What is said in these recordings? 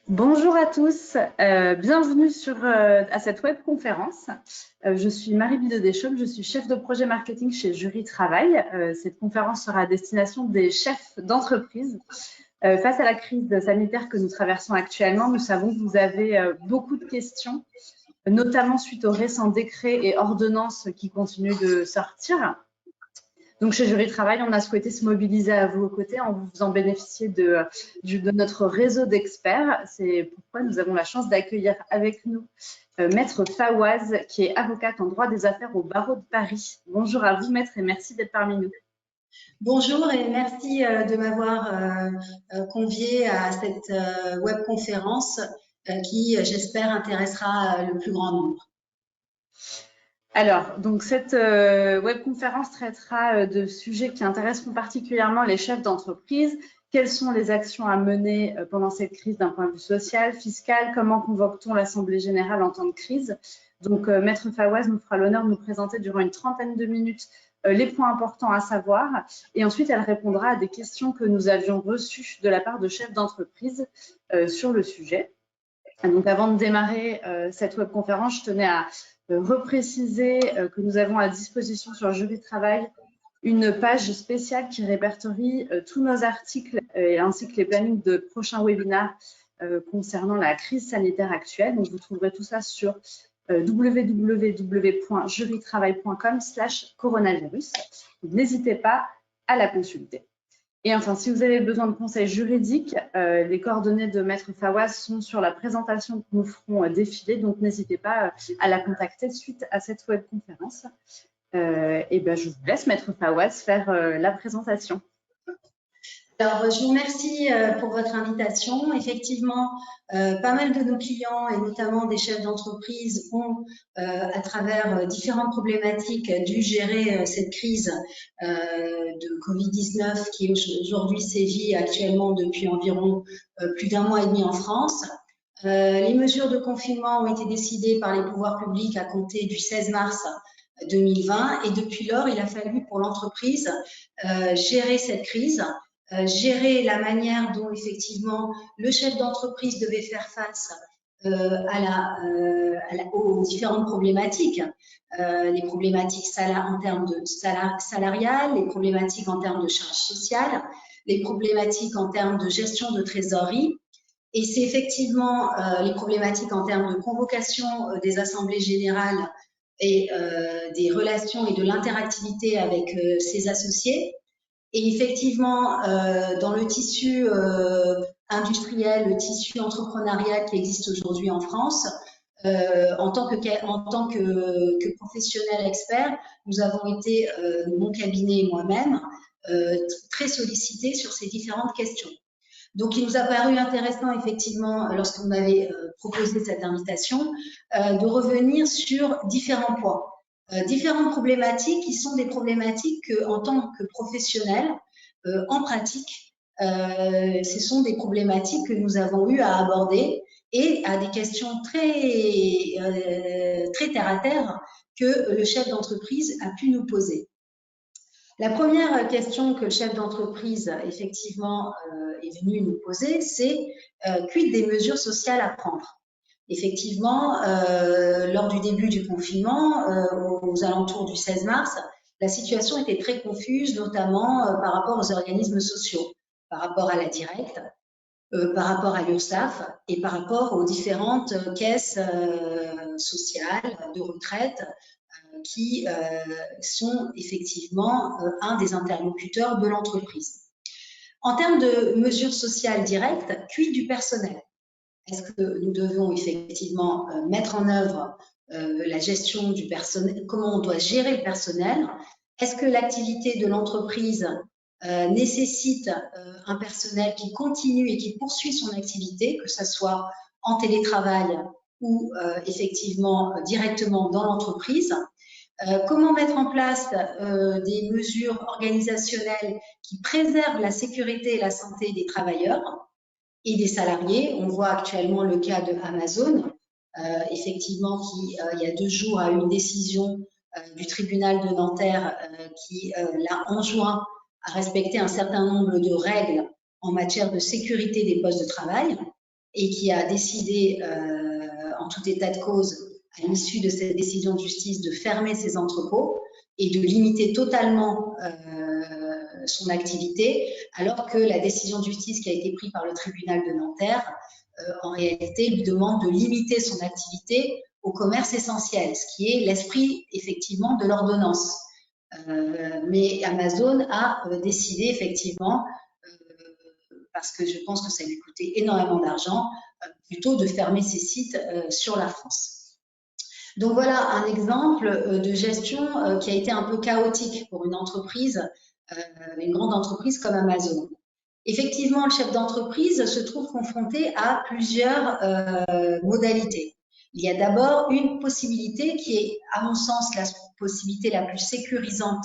Bonjour à tous, bienvenue à cette webconférence. Je suis Marie-Bide Deschaumes, je suis chef de projet marketing chez Jury Travail. Cette conférence sera à destination des chefs d'entreprise. Face à la crise sanitaire que nous traversons actuellement, nous savons que vous avez beaucoup de questions, notamment suite aux récents décrets et ordonnances qui continuent de sortir. Donc, chez Jury Travail, on a souhaité se mobiliser à vos côtés en vous faisant bénéficier de notre réseau d'experts. C'est pourquoi nous avons la chance d'accueillir avec nous Maître Fawaz, qui est avocate en droit des affaires au barreau de Paris. Bonjour à vous, Maître, et merci d'être parmi nous. Bonjour et merci de m'avoir convié à cette webconférence qui, j'espère, intéressera le plus grand nombre. Alors, donc cette webconférence traitera de sujets qui intéresseront particulièrement les chefs d'entreprise. Quelles sont les actions à mener pendant cette crise d'un point de vue social, fiscal? Comment convoque-t-on l'Assemblée générale en temps de crise? Donc, Maître Fawaz nous fera l'honneur de nous présenter durant une trentaine de minutes les points importants à savoir. Et ensuite, elle répondra à des questions que nous avions reçues de la part de chefs d'entreprise sur le sujet. Donc, avant de démarrer cette webconférence, je tenais à repréciser que nous avons à disposition sur Jury Travail une page spéciale qui répertorie tous nos articles ainsi que les plannings de prochains webinaires concernant la crise sanitaire actuelle. Donc, vous trouverez tout ça sur www.jurytravail.com/coronavirus. N'hésitez pas à la consulter. Et enfin, si vous avez besoin de conseils juridiques, les coordonnées de Maître Fawaz sont sur la présentation que nous ferons défiler, donc n'hésitez pas à la contacter suite à cette webconférence. Et ben, je vous laisse, Maître Fawaz, faire la présentation. Alors, je vous remercie pour votre invitation. Effectivement, pas mal de nos clients et notamment des chefs d'entreprise ont, à travers différentes problématiques, dû gérer cette crise de Covid-19 qui aujourd'hui sévit actuellement depuis environ plus d'un mois et demi en France. Les mesures de confinement ont été décidées par les pouvoirs publics à compter du 16 mars 2020 et depuis lors, il a fallu pour l'entreprise gérer cette crise. Gérer la manière dont effectivement le chef d'entreprise devait faire face aux différentes problématiques, les problématiques en termes de salariales, les problématiques en termes de charges sociales, les problématiques en termes de gestion de trésorerie. Et c'est effectivement les problématiques en termes de convocation des assemblées générales et des relations et de l'interactivité avec ses associés. Et effectivement, dans le tissu industriel, le tissu entrepreneurial qui existe aujourd'hui en France, en tant que professionnel expert, nous avons été, mon cabinet et moi-même, très sollicités sur ces différentes questions. Donc, il nous a paru intéressant, effectivement, lorsque vous m'avez proposé cette invitation, de revenir sur différents points. Différentes problématiques qui sont des problématiques que, en tant que professionnels, en pratique, ce sont des problématiques que nous avons eu à aborder et à des questions très terre à terre que le chef d'entreprise a pu nous poser. La première question que le chef d'entreprise, effectivement, est venu nous poser, c'est quid des mesures sociales à prendre? Effectivement, lors du début du confinement, aux alentours du 16 mars, la situation était très confuse, notamment par rapport aux organismes sociaux, par rapport à la Directe, par rapport à l'URSSAF et par rapport aux différentes caisses sociales de retraite qui sont effectivement un des interlocuteurs de l'entreprise. En termes de mesures sociales directes, quid du personnel? Est-ce que nous devons effectivement mettre en œuvre la gestion du personnel? Comment on doit gérer le personnel? Est-ce que l'activité de l'entreprise nécessite un personnel qui continue et qui poursuit son activité, que ce soit en télétravail ou effectivement directement dans l'entreprise? Comment mettre en place des mesures organisationnelles qui préservent la sécurité et la santé des travailleurs et des salariés? On voit actuellement le cas de Amazon, effectivement, qui, il y a 2 jours, a eu une décision du tribunal de Nanterre qui l'a enjoint à respecter un certain nombre de règles en matière de sécurité des postes de travail. et qui a décidé, en tout état de cause, à l'issue de cette décision de justice, de fermer ses entrepôts et de limiter totalement son activité, alors que la décision de justice qui a été prise par le tribunal de Nanterre, en réalité, lui demande de limiter son activité au commerce essentiel, ce qui est l'esprit, effectivement, de l'ordonnance. Mais Amazon a décidé, effectivement, parce que je pense que ça lui coûtait énormément d'argent, plutôt de fermer ses sites sur la France. Donc voilà un exemple de gestion qui a été un peu chaotique pour une entreprise, une grande entreprise comme Amazon. Effectivement, le chef d'entreprise se trouve confronté à plusieurs modalités. Il y a d'abord une possibilité qui est, à mon sens, la possibilité la plus sécurisante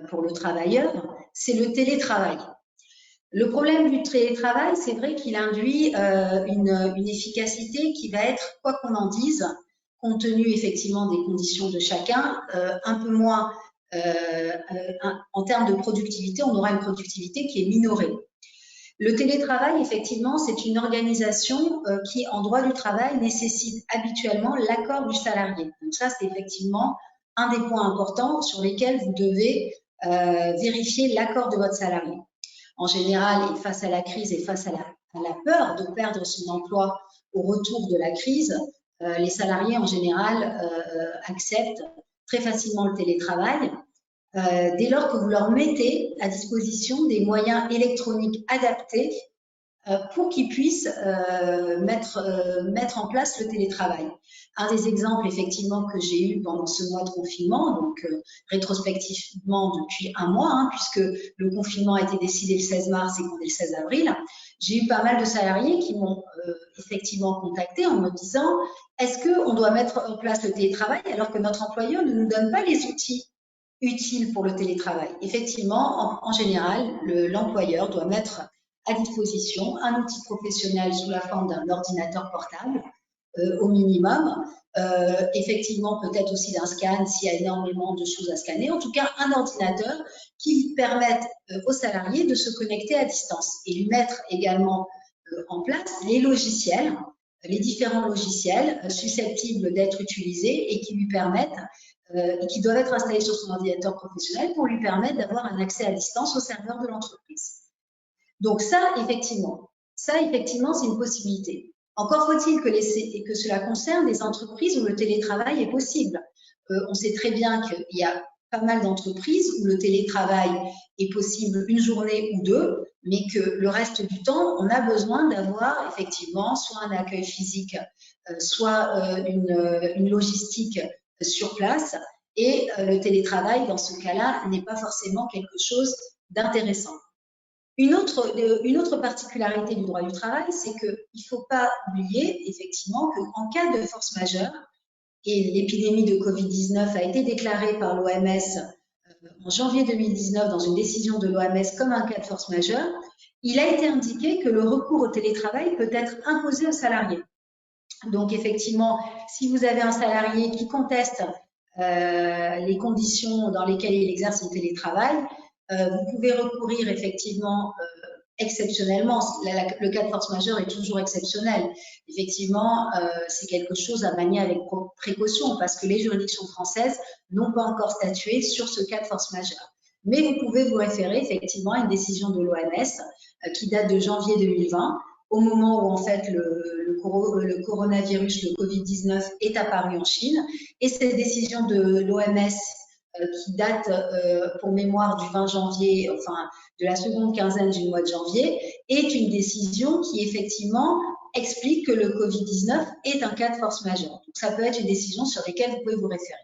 pour le travailleur, c'est le télétravail. Le problème du télétravail, c'est vrai qu'il induit une efficacité qui va être, quoi qu'on en dise, compte tenu effectivement des conditions de chacun, un peu moins en termes de productivité, on aura une productivité qui est minorée. Le télétravail, effectivement, c'est une organisation qui, en droit du travail, nécessite habituellement l'accord du salarié. Donc ça, c'est effectivement un des points importants sur lesquels vous devez vérifier l'accord de votre salarié. En général, et face à la crise et face à la peur de perdre son emploi au retour de la crise, les salariés, en général, acceptent très facilement le télétravail. Dès lors que vous leur mettez à disposition des moyens électroniques adaptés pour qu'ils puissent mettre en place le télétravail. Un des exemples, effectivement, que j'ai eu pendant ce mois de confinement, donc rétrospectivement depuis un mois, puisque le confinement a été décidé le 16 mars et qu'on est le 16 avril, j'ai eu pas mal de salariés qui m'ont effectivement contacté en me disant « Est-ce qu'on doit mettre en place le télétravail alors que notre employeur ne nous donne pas les outils utiles pour le télétravail ?» Effectivement, en général, l'employeur doit mettre à disposition un outil professionnel sous la forme d'un ordinateur portable au minimum, effectivement peut-être aussi d'un scan s'il y a énormément de choses à scanner, en tout cas un ordinateur qui permette aux salariés de se connecter à distance et lui mettre également en place les logiciels, les différents logiciels susceptibles d'être utilisés et qui lui permettent et qui doivent être installés sur son ordinateur professionnel pour lui permettre d'avoir un accès à distance au serveur de l'entreprise. Donc ça, effectivement, c'est une possibilité. Encore faut-il que cela concerne des entreprises où le télétravail est possible. On sait très bien qu'il y a pas mal d'entreprises où le télétravail est possible une journée ou deux, mais que le reste du temps, on a besoin d'avoir effectivement soit un accueil physique, soit une logistique sur place. Et le télétravail, dans ce cas-là, n'est pas forcément quelque chose d'intéressant. Une autre particularité du droit du travail, c'est qu'il ne faut pas oublier effectivement qu'en cas de force majeure, et l'épidémie de Covid-19 a été déclarée par l'OMS en janvier 2019 dans une décision de l'OMS comme un cas de force majeure, il a été indiqué que le recours au télétravail peut être imposé aux salariés. Donc effectivement, si vous avez un salarié qui conteste les conditions dans lesquelles il exerce son télétravail, vous pouvez recourir effectivement exceptionnellement. Le cas de force majeure est toujours exceptionnel. Effectivement, c'est quelque chose à manier avec précaution parce que les juridictions françaises n'ont pas encore statué sur ce cas de force majeure. Mais vous pouvez vous référer effectivement à une décision de l'OMS qui date de janvier 2020, au moment où en fait le coronavirus, le Covid-19 est apparu en Chine. Et cette décision de l'OMS qui date pour mémoire du 20 janvier, enfin de la seconde quinzaine du mois de janvier, est une décision qui effectivement explique que le Covid-19 est un cas de force majeure. Donc ça peut être une décision sur laquelle vous pouvez vous référer.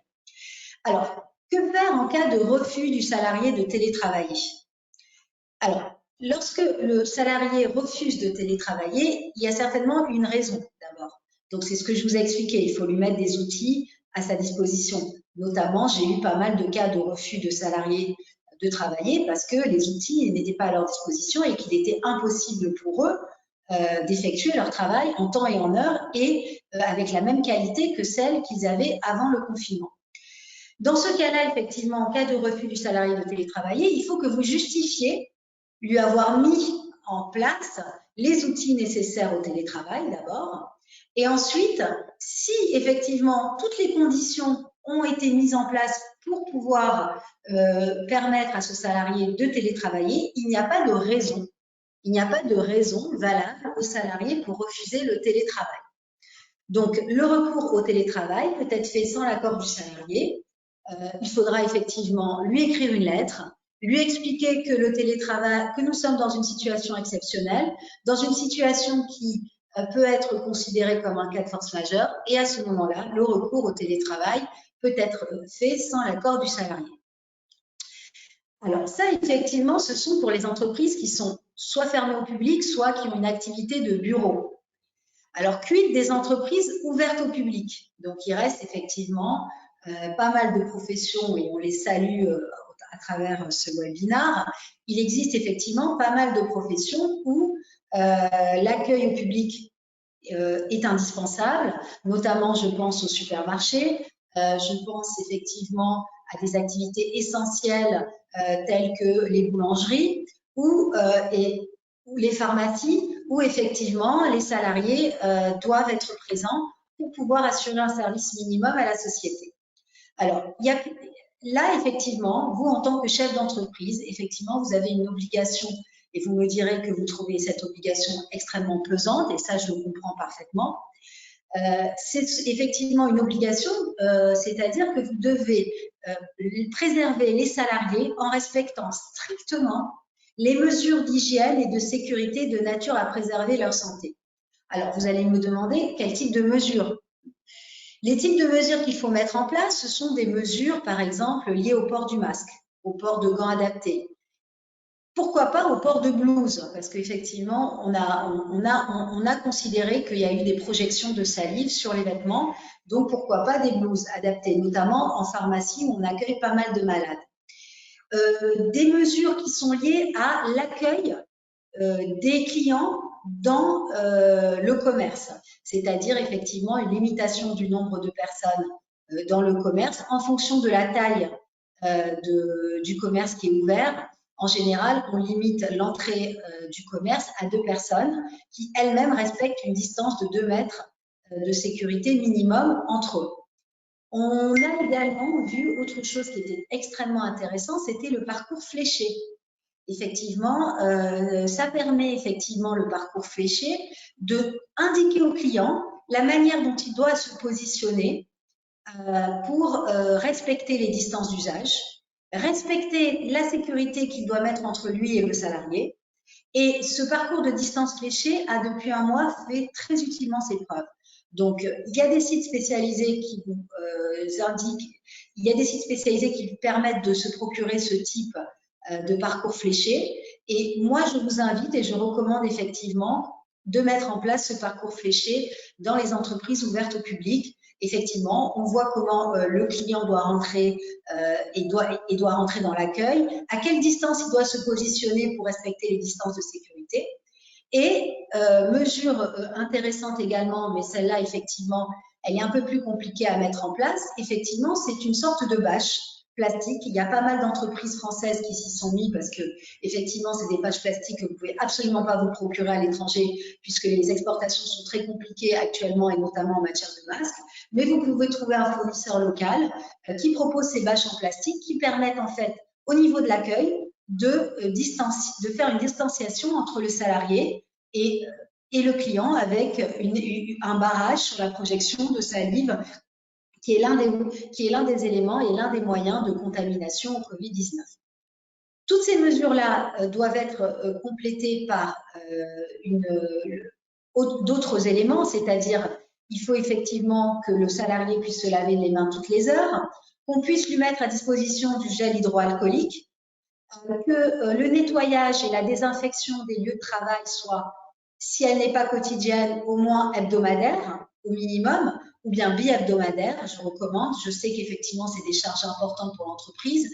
Alors, que faire en cas de refus du salarié de télétravailler? Alors, lorsque le salarié refuse de télétravailler, il y a certainement une raison d'abord. Donc c'est ce que je vous ai expliqué, il faut lui mettre des outils à sa disposition. Notamment, j'ai eu pas mal de cas de refus de salariés de travailler parce que les outils n'étaient pas à leur disposition et qu'il était impossible pour eux d'effectuer leur travail en temps et en heure et avec la même qualité que celle qu'ils avaient avant le confinement. Dans ce cas-là, effectivement, en cas de refus du salarié de télétravailler, il faut que vous justifiez lui avoir mis en place les outils nécessaires au télétravail d'abord. Et ensuite, si effectivement toutes les conditions ont été mises en place pour pouvoir permettre à ce salarié de télétravailler, il n'y a pas de raison. Il n'y a pas de raison valable au salarié pour refuser le télétravail. Donc, le recours au télétravail peut être fait sans l'accord du salarié. Il faudra effectivement lui écrire une lettre, lui expliquer que le télétravail, que nous sommes dans une situation exceptionnelle, dans une situation qui peut être considérée comme un cas de force majeure, et à ce moment-là, le recours au télétravail peut être fait sans l'accord du salarié. Alors ça, effectivement, ce sont pour les entreprises qui sont soit fermées au public, soit qui ont une activité de bureau. Alors, quid des entreprises ouvertes au public? Donc, il reste effectivement pas mal de professions et on les salue à travers ce webinaire. Il existe effectivement pas mal de professions où l'accueil au public est indispensable, notamment je pense aux supermarchés, je pense effectivement à des activités essentielles telles que les boulangeries ou les pharmacies où effectivement les salariés doivent être présents pour pouvoir assurer un service minimum à la société. Alors, là, effectivement, vous, en tant que chef d'entreprise, effectivement, vous avez une obligation et vous me direz que vous trouvez cette obligation extrêmement pesante, et ça, je le comprends parfaitement. C'est effectivement une obligation, c'est-à-dire que vous devez préserver les salariés en respectant strictement les mesures d'hygiène et de sécurité de nature à préserver leur santé. Alors, vous allez me demander quel type de mesures. Les types de mesures qu'il faut mettre en place, ce sont des mesures, par exemple, liées au port du masque, au port de gants adaptés. Pourquoi pas au port de blouse? Parce qu'effectivement, on a considéré qu'il y a eu des projections de salive sur les vêtements, donc pourquoi pas des blouses adaptées, notamment en pharmacie où on accueille pas mal de malades. Des mesures qui sont liées à l'accueil des clients dans le commerce, c'est-à-dire effectivement une limitation du nombre de personnes dans le commerce en fonction de la taille du commerce qui est ouvert. En général, on limite l'entrée du commerce à 2 personnes qui elles-mêmes respectent une distance de 2 mètres de sécurité minimum entre eux. On a également vu autre chose qui était extrêmement intéressant, c'était le parcours fléché. Effectivement, ça permet effectivement le parcours fléché de indiquer au client la manière dont il doit se positionner pour respecter les distances d'usage, respecter la sécurité qu'il doit mettre entre lui et le salarié. Et ce parcours de distance fléchée a depuis un mois fait très utilement ses preuves. Donc, il y a des sites spécialisés qui vous indiquent, il y a des sites spécialisés qui permettent de se procurer ce type de parcours fléché. Et moi, je vous invite et je recommande effectivement de mettre en place ce parcours fléché dans les entreprises ouvertes au public. Effectivement, on voit comment le client doit rentrer et doit rentrer dans l'accueil, à quelle distance il doit se positionner pour respecter les distances de sécurité. Et mesure intéressante également, mais celle-là, effectivement, elle est un peu plus compliquée à mettre en place. Effectivement, c'est une sorte de bâche plastique. Il y a pas mal d'entreprises françaises qui s'y sont mis parce que, effectivement, c'est des bâches plastiques que vous pouvez absolument pas vous procurer à l'étranger puisque les exportations sont très compliquées actuellement et notamment en matière de masques. Mais vous pouvez trouver un fournisseur local qui propose ces bâches en plastique qui permettent en fait, au niveau de l'accueil, de faire une distanciation entre le salarié et le client avec un barrage sur la projection de salive qui est l'un des éléments et l'un des moyens de contamination au Covid-19. Toutes ces mesures-là doivent être complétées par d'autres éléments, c'est-à-dire il faut effectivement que le salarié puisse se laver les mains toutes les heures, qu'on puisse lui mettre à disposition du gel hydroalcoolique, que le nettoyage et la désinfection des lieux de travail soient, si elle n'est pas quotidienne, au moins hebdomadaire, au minimum, ou bien bi-hebdomadaire, je recommande. Je sais qu'effectivement, c'est des charges importantes pour l'entreprise.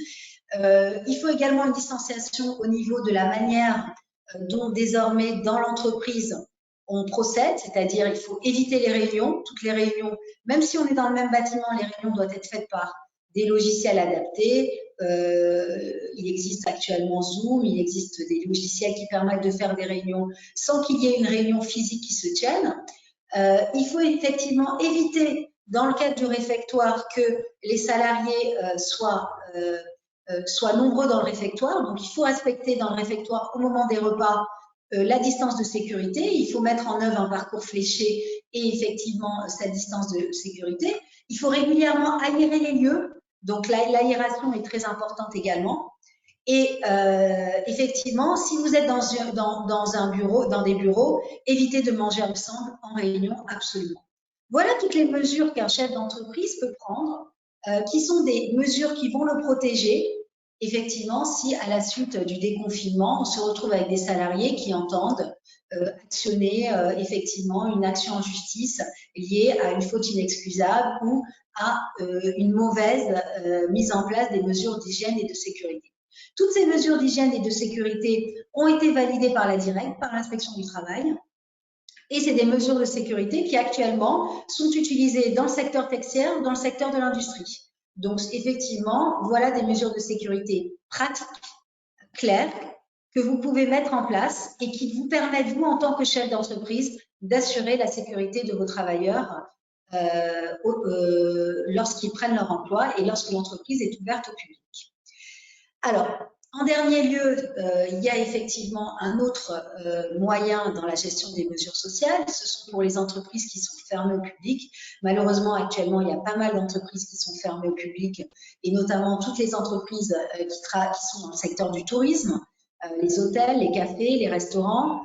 Il faut également une distanciation au niveau de la manière dont désormais dans l'entreprise on procède, c'est-à-dire il faut éviter les réunions, toutes les réunions, même si on est dans le même bâtiment, les réunions doivent être faites par des logiciels adaptés. Il existe actuellement Zoom, il existe des logiciels qui permettent de faire des réunions sans qu'il y ait une réunion physique qui se tienne. Il faut effectivement éviter, dans le cadre du réfectoire, que les salariés soient nombreux dans le réfectoire. Donc, il faut respecter dans le réfectoire, au moment des repas, la distance de sécurité. Il faut mettre en œuvre un parcours fléché et effectivement cette distance de sécurité. Il faut régulièrement aérer les lieux. Donc, l'aération est très importante également. Et effectivement, si vous êtes dans un bureau, dans des bureaux, évitez de manger ensemble en réunion, absolument. Voilà toutes les mesures qu'un chef d'entreprise peut prendre, qui sont des mesures qui vont le protéger. Effectivement, si à la suite du déconfinement, on se retrouve avec des salariés qui entendent actionner effectivement une action en justice liée à une faute inexcusable ou à une mauvaise mise en place des mesures d'hygiène et de sécurité. Toutes ces mesures d'hygiène et de sécurité ont été validées par la DIRECT, par l'inspection du travail, et c'est des mesures de sécurité qui actuellement sont utilisées dans le secteur textile, dans le secteur de l'industrie. Donc effectivement, voilà des mesures de sécurité pratiques, claires, que vous pouvez mettre en place et qui vous permettent, vous, en tant que chef d'entreprise, d'assurer la sécurité de vos travailleurs lorsqu'ils prennent leur emploi et lorsque l'entreprise est ouverte au public. Alors, en dernier lieu, il y a effectivement un autre moyen dans la gestion des mesures sociales. Ce sont pour les entreprises qui sont fermées au public. Malheureusement, actuellement, il y a pas mal d'entreprises qui sont fermées au public, et notamment toutes les entreprises qui sont dans le secteur du tourisme, les hôtels, les cafés, les restaurants,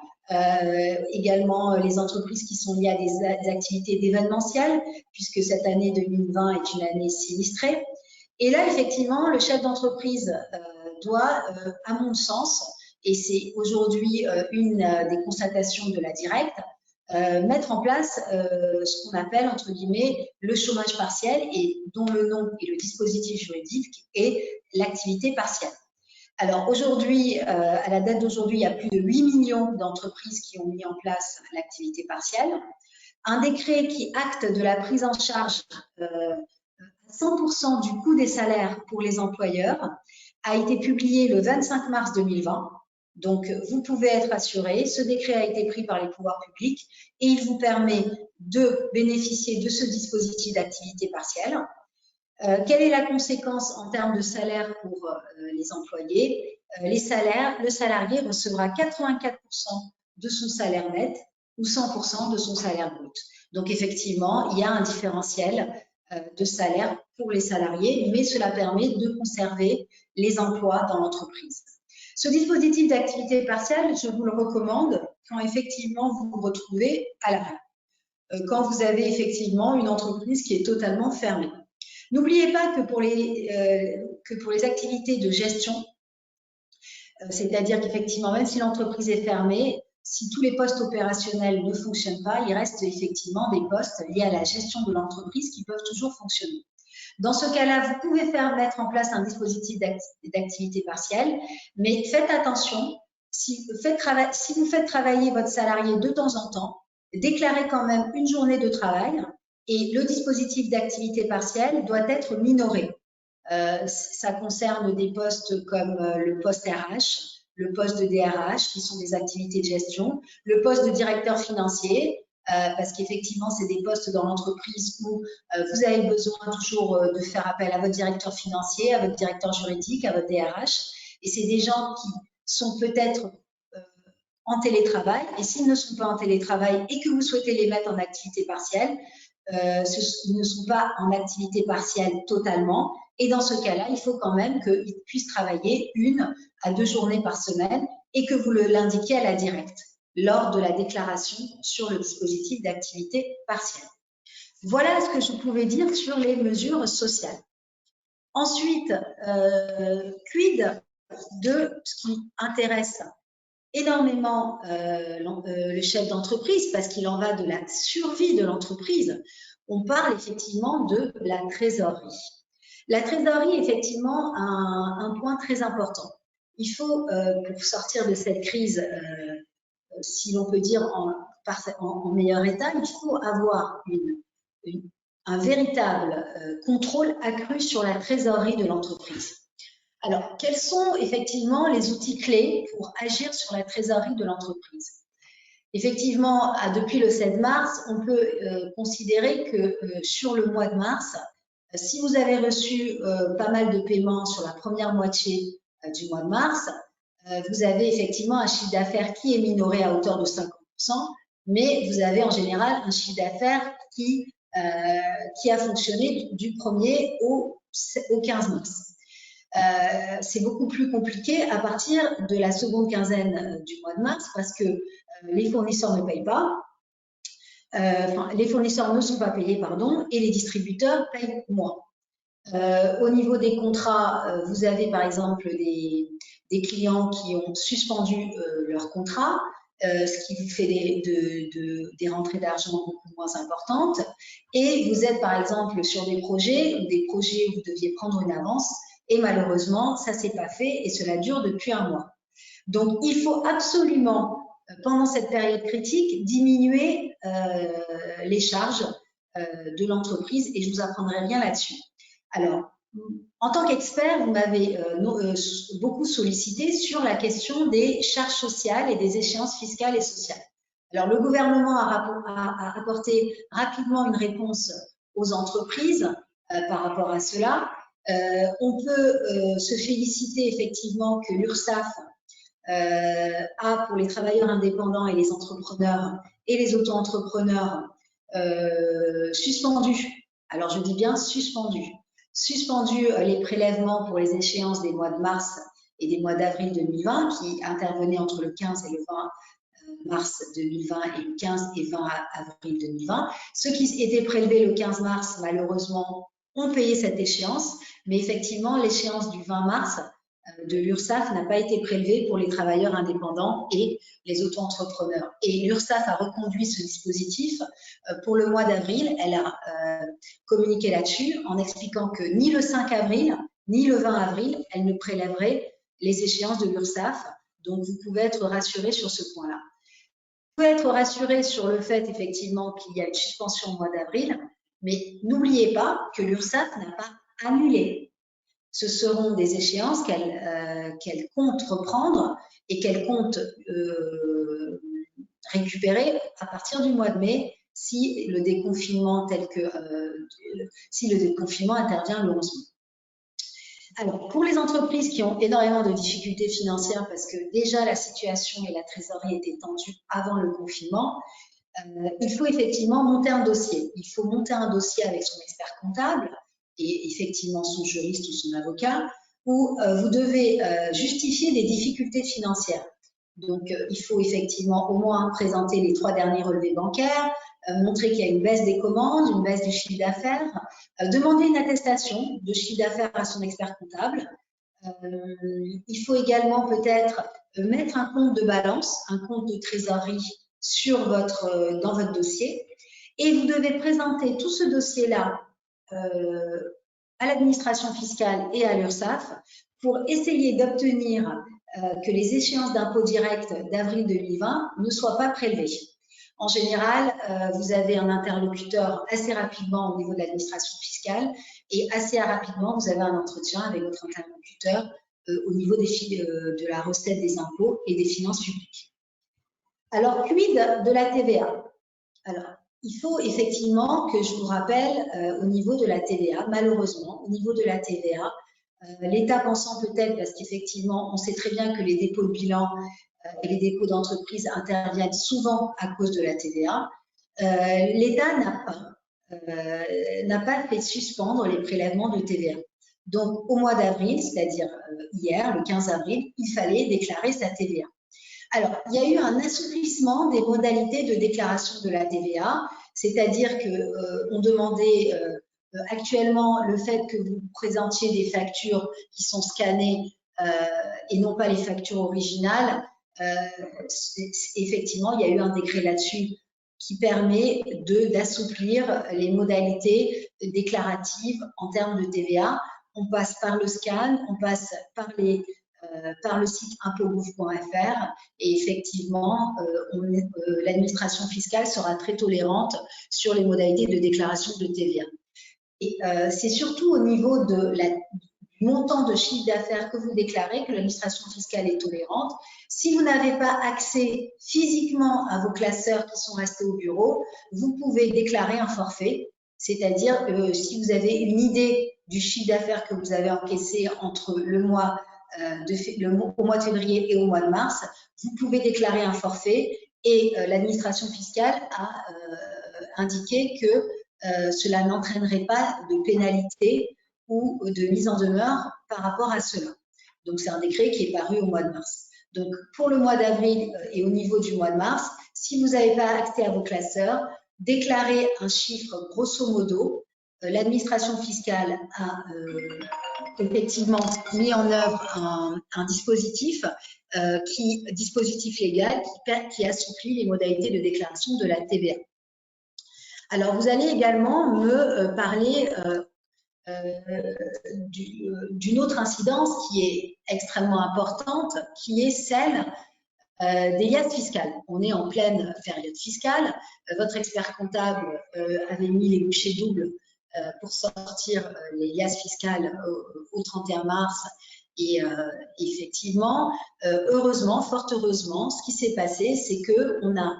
également les entreprises qui sont liées à des activités d'événementiel, puisque cette année 2020 est une année sinistrée. Et là, effectivement, le chef d'entreprise doit, à mon sens, et c'est aujourd'hui une des constatations de la DIRECT, mettre en place ce qu'on appelle, entre guillemets, le chômage partiel, et dont le nom et le dispositif juridique est l'activité partielle. Alors aujourd'hui, à la date d'aujourd'hui, il y a plus de 8 millions d'entreprises qui ont mis en place l'activité partielle. Un décret qui acte de la prise en charge 100% du coût des salaires pour les employeurs a été publié le 25 mars 2020. Donc, vous pouvez être assuré. Ce décret a été pris par les pouvoirs publics et il vous permet de bénéficier de ce dispositif d'activité partielle. Quelle est la conséquence en termes de salaire pour les employés? Le salarié recevra 84% de son salaire net ou 100% de son salaire brut. Donc, effectivement, il y a un différentiel de salaire pour les salariés, mais cela permet de conserver les emplois dans l'entreprise. Ce dispositif d'activité partielle, je vous le recommande quand effectivement vous vous retrouvez à l'arrêt, quand vous avez effectivement une entreprise qui est totalement fermée. N'oubliez pas que pour les activités de gestion, c'est-à-dire qu'effectivement, même si l'entreprise est fermée, si tous les postes opérationnels ne fonctionnent pas, il reste effectivement des postes liés à la gestion de l'entreprise qui peuvent toujours fonctionner. Dans ce cas-là, vous pouvez mettre en place un dispositif d'activité partielle, mais faites attention, si vous faites travailler votre salarié de temps en temps, déclarez quand même une journée de travail et le dispositif d'activité partielle doit être minoré. Ça concerne des postes comme le poste RH, le poste de DRH, qui sont des activités de gestion, le poste de directeur financier, parce qu'effectivement, c'est des postes dans l'entreprise où vous avez besoin toujours de faire appel à votre directeur financier, à votre directeur juridique, à votre DRH. Et c'est des gens qui sont peut-être en télétravail. Et s'ils ne sont pas en télétravail et que vous souhaitez les mettre en activité partielle, ils ne sont pas en activité partielle totalement. Et dans ce cas-là, il faut quand même qu'ils puissent travailler 1 à 2 journées par semaine et que vous l'indiquiez à la DIRECT lors de la déclaration sur le dispositif d'activité partielle. Voilà ce que je pouvais dire sur les mesures sociales. Ensuite, quid de ce qui intéresse énormément le chef d'entreprise, parce qu'il en va de la survie de l'entreprise. On parle effectivement de la trésorerie. La trésorerie est effectivement un point très important. Il faut, pour sortir de cette crise, si l'on peut dire en meilleur état, il faut avoir un véritable contrôle accru sur la trésorerie de l'entreprise. Alors, quels sont effectivement les outils clés pour agir sur la trésorerie de l'entreprise? Effectivement, depuis le 7 mars, on peut considérer que sur le mois de mars, si vous avez reçu pas mal de paiements sur la première moitié du mois de mars, vous avez effectivement un chiffre d'affaires qui est minoré à hauteur de 50%, mais vous avez en général un chiffre d'affaires qui a fonctionné du 1er au 15 mars. C'est beaucoup plus compliqué à partir de la seconde quinzaine du mois de mars parce que les fournisseurs ne payent pas, les fournisseurs ne sont pas payés, pardon, et les distributeurs payent moins. Au niveau des contrats, vous avez par exemple des clients qui ont suspendu leur contrat, ce qui vous fait des rentrées d'argent beaucoup moins importantes. Et vous êtes par exemple sur des projets où vous deviez prendre une avance et malheureusement, ça ne s'est pas fait et cela dure depuis un mois. Donc, il faut absolument, pendant cette période critique, diminuer les charges de l'entreprise et je vous apprendrai rien là-dessus. Alors, en tant qu'expert, vous m'avez beaucoup sollicité sur la question des charges sociales et des échéances fiscales et sociales. Alors, le gouvernement a apporté rapidement une réponse aux entreprises par rapport à cela. On peut se féliciter effectivement que l'URSSAF a pour les travailleurs indépendants et les entrepreneurs et les auto-entrepreneurs suspendu, alors je dis bien suspendu les prélèvements pour les échéances des mois de mars et des mois d'avril 2020 qui intervenaient entre le 15 et le 20 mars 2020 et le 15 et 20 avril 2020. Ceux qui étaient prélevés le 15 mars, malheureusement, ont payé cette échéance, mais effectivement, l'échéance du 20 mars de l'URSSAF n'a pas été prélevée pour les travailleurs indépendants et les auto-entrepreneurs. Et l'URSSAF a reconduit ce dispositif pour le mois d'avril. Elle a communiqué là-dessus en expliquant que ni le 5 avril, ni le 20 avril, elle ne prélèverait les échéances de l'URSSAF. Donc, vous pouvez être rassuré sur ce point-là. Vous pouvez être rassuré sur le fait, effectivement, qu'il y a une suspension au mois d'avril, mais n'oubliez pas que l'URSSAF n'a pas annulé. Ce seront des échéances qu'elle compte reprendre et qu'elle compte récupérer à partir du mois de mai si le déconfinement intervient le 11 mai. Alors, pour les entreprises qui ont énormément de difficultés financières parce que déjà la situation et la trésorerie étaient tendues avant le confinement, il faut effectivement monter un dossier. Il faut monter un dossier avec son expert comptable et effectivement son juriste ou son avocat, où vous devez justifier des difficultés financières. Donc, il faut effectivement au moins présenter les 3 derniers relevés bancaires, montrer qu'il y a une baisse des commandes, une baisse du chiffre d'affaires, demander une attestation de chiffre d'affaires à son expert comptable. Il faut également peut-être mettre un compte de balance, un compte de trésorerie dans votre dossier. Et vous devez présenter tout ce dossier-là à l'administration fiscale et à l'URSSAF pour essayer d'obtenir que les échéances d'impôt direct d'avril 2020 ne soient pas prélevées. En général, vous avez un interlocuteur assez rapidement au niveau de l'administration fiscale et assez rapidement, vous avez un entretien avec votre interlocuteur au niveau de la recette des impôts et des finances publiques. Alors, quid de la TVA? Alors, il faut effectivement que je vous rappelle au niveau de la TVA, malheureusement, au niveau de la TVA, l'État pensant peut-être, parce qu'effectivement, on sait très bien que les dépôts de bilan et les dépôts d'entreprise interviennent souvent à cause de la TVA, l'État n'a pas fait suspendre les prélèvements de TVA. Donc, au mois d'avril, c'est-à-dire hier, le 15 avril, il fallait déclarer sa TVA. Alors, il y a eu un assouplissement des modalités de déclaration de la TVA, c'est-à-dire qu'on demandait actuellement le fait que vous présentiez des factures qui sont scannées et non pas les factures originales. Effectivement, il y a eu un décret là-dessus qui permet d'assouplir les modalités déclaratives en termes de TVA. On passe par le scan, on passe par les par le site impôts.gouv.fr et effectivement, l'administration fiscale sera très tolérante sur les modalités de déclaration de TVA. Et c'est surtout au niveau du montant de chiffre d'affaires que vous déclarez que l'administration fiscale est tolérante. Si vous n'avez pas accès physiquement à vos classeurs qui sont restés au bureau, vous pouvez déclarer un forfait, c'est-à-dire si vous avez une idée du chiffre d'affaires que vous avez encaissé entre au mois de février et au mois de mars, vous pouvez déclarer un forfait et l'administration fiscale a indiqué que cela n'entraînerait pas de pénalité ou de mise en demeure par rapport à cela. Donc, c'est un décret qui est paru au mois de mars. Donc, pour le mois d'avril et au niveau du mois de mars, si vous n'avez pas accès à vos classeurs, déclarez un chiffre grosso modo. L'administration fiscale a effectivement mis en œuvre un dispositif, dispositif légal qui assouplit les modalités de déclaration de la TVA. Alors, vous allez également me parler d'une autre incidence qui est extrêmement importante, qui est celle des liasses fiscales. On est en pleine période fiscale. Votre expert comptable avait mis les bouchées doubles pour sortir les liasses fiscales au 31 mars. Et effectivement, heureusement, fort heureusement, ce qui s'est passé, c'est qu'on a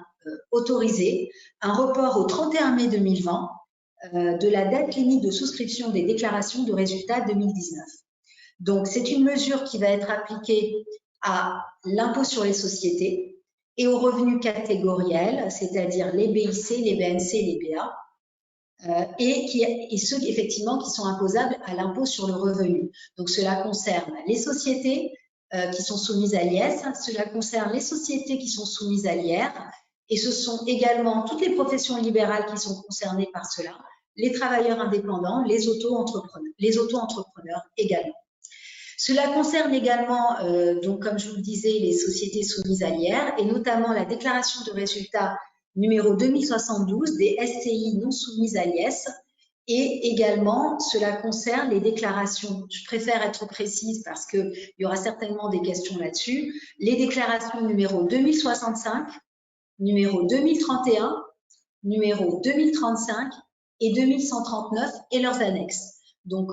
autorisé un report au 31 mai 2020 de la date limite de souscription des déclarations de résultats 2019. Donc, c'est une mesure qui va être appliquée à l'impôt sur les sociétés et aux revenus catégoriels, c'est-à-dire les BIC, les BNC, les BA, et ceux effectivement qui sont imposables à l'impôt sur le revenu. Donc, cela concerne les sociétés qui sont soumises à l'IS, cela concerne les sociétés qui sont soumises à l'IR, et ce sont également toutes les professions libérales qui sont concernées par cela, les travailleurs indépendants, les auto-entrepreneurs également. Cela concerne également, donc comme je vous le disais, les sociétés soumises à l'IR et notamment la déclaration de résultats numéro 2072 des SCI non soumises à l'IS et également cela concerne les déclarations, je préfère être précise parce qu'il y aura certainement des questions là-dessus, les déclarations numéro 2065, numéro 2031, numéro 2035 et 2139 et leurs annexes. Donc,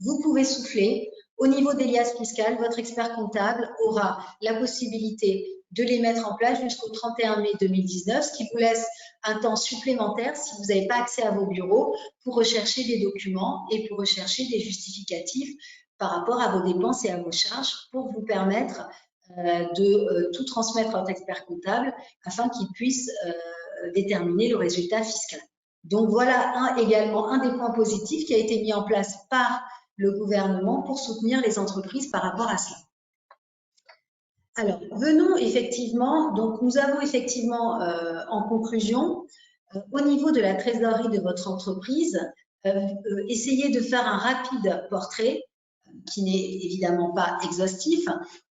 vous pouvez souffler. Au niveau des liasses fiscales, votre expert comptable aura la possibilité de les mettre en place jusqu'au 31 mai 2019, ce qui vous laisse un temps supplémentaire si vous n'avez pas accès à vos bureaux pour rechercher des documents et pour rechercher des justificatifs par rapport à vos dépenses et à vos charges pour vous permettre de tout transmettre à votre expert comptable afin qu'il puisse déterminer le résultat fiscal. Donc voilà également un des points positifs qui a été mis en place par le gouvernement pour soutenir les entreprises par rapport à cela. Alors, venons effectivement, donc nous avons effectivement en conclusion, au niveau de la trésorerie de votre entreprise, essayez de faire un rapide portrait, qui n'est évidemment pas exhaustif,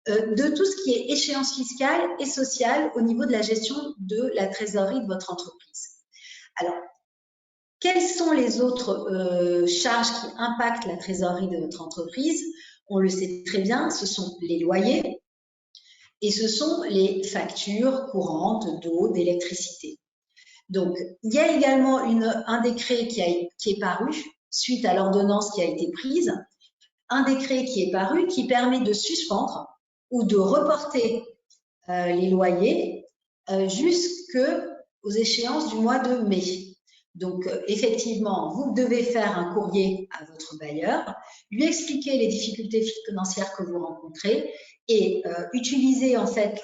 de tout ce qui est échéance fiscale et sociale au niveau de la gestion de la trésorerie de votre entreprise. Alors, quelles sont les autres charges qui impactent la trésorerie de votre entreprise? On le sait très bien, ce sont les loyers et ce sont les factures courantes d'eau, d'électricité. Donc, il y a également un décret qui est paru suite à l'ordonnance qui a été prise, un décret qui est paru qui permet de suspendre ou de reporter les loyers jusqu'aux échéances du mois de mai. Donc, effectivement, vous devez faire un courrier à votre bailleur, lui expliquer les difficultés financières que vous rencontrez et utiliser en fait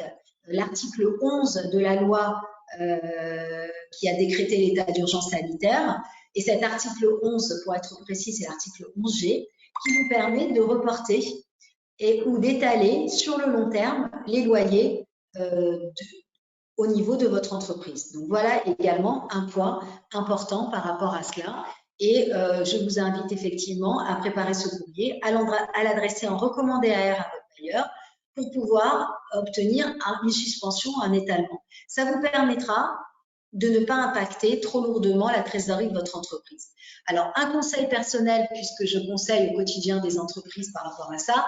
l'article 11 de la loi qui a décrété l'état d'urgence sanitaire. Et cet article 11, pour être précis, c'est l'article 11G, qui vous permet de reporter ou d'étaler sur le long terme les loyers au niveau de votre entreprise. Donc voilà également un point important par rapport à cela. Et je vous invite effectivement à préparer ce courrier, à l'adresser en recommandé AR à votre bailleur pour pouvoir obtenir une suspension, un étalement. Ça vous permettra de ne pas impacter trop lourdement la trésorerie de votre entreprise. Alors, un conseil personnel, puisque je conseille au quotidien des entreprises par rapport à ça,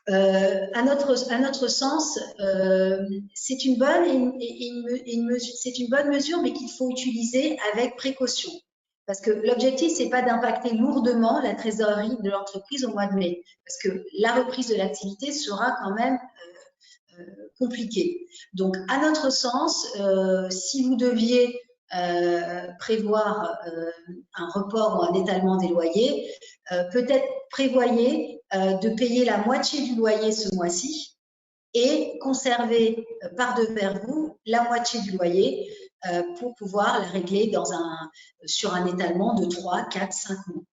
À notre sens, c'est une bonne c'est une bonne mesure, mais qu'il faut utiliser avec précaution. Parce que l'objectif, c'est pas d'impacter lourdement la trésorerie de l'entreprise au mois de mai, parce que la reprise de l'activité sera quand même compliquée. Donc, à notre sens, si vous deviez prévoir un report ou un étalement des loyers, peut-être prévoyez de payer la moitié du loyer ce mois-ci et conserver par devers vous la moitié du loyer pour pouvoir la régler sur un étalement de 3, 4, 5 mois.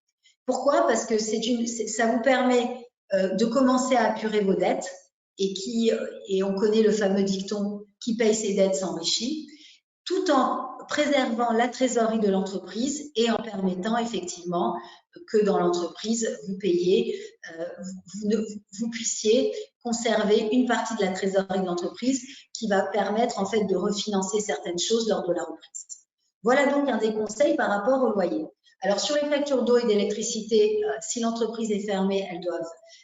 Pourquoi? Parce que ça vous permet de commencer à apurer vos dettes et on connaît le fameux dicton qui paye ses dettes s'enrichit, tout en préservant la trésorerie de l'entreprise et en permettant effectivement que dans l'entreprise, vous payiez, vous puissiez conserver une partie de la trésorerie de l'entreprise qui va permettre en fait de refinancer certaines choses lors de la reprise. Voilà donc un des conseils par rapport au loyer. Alors sur les factures d'eau et d'électricité, si l'entreprise est fermée,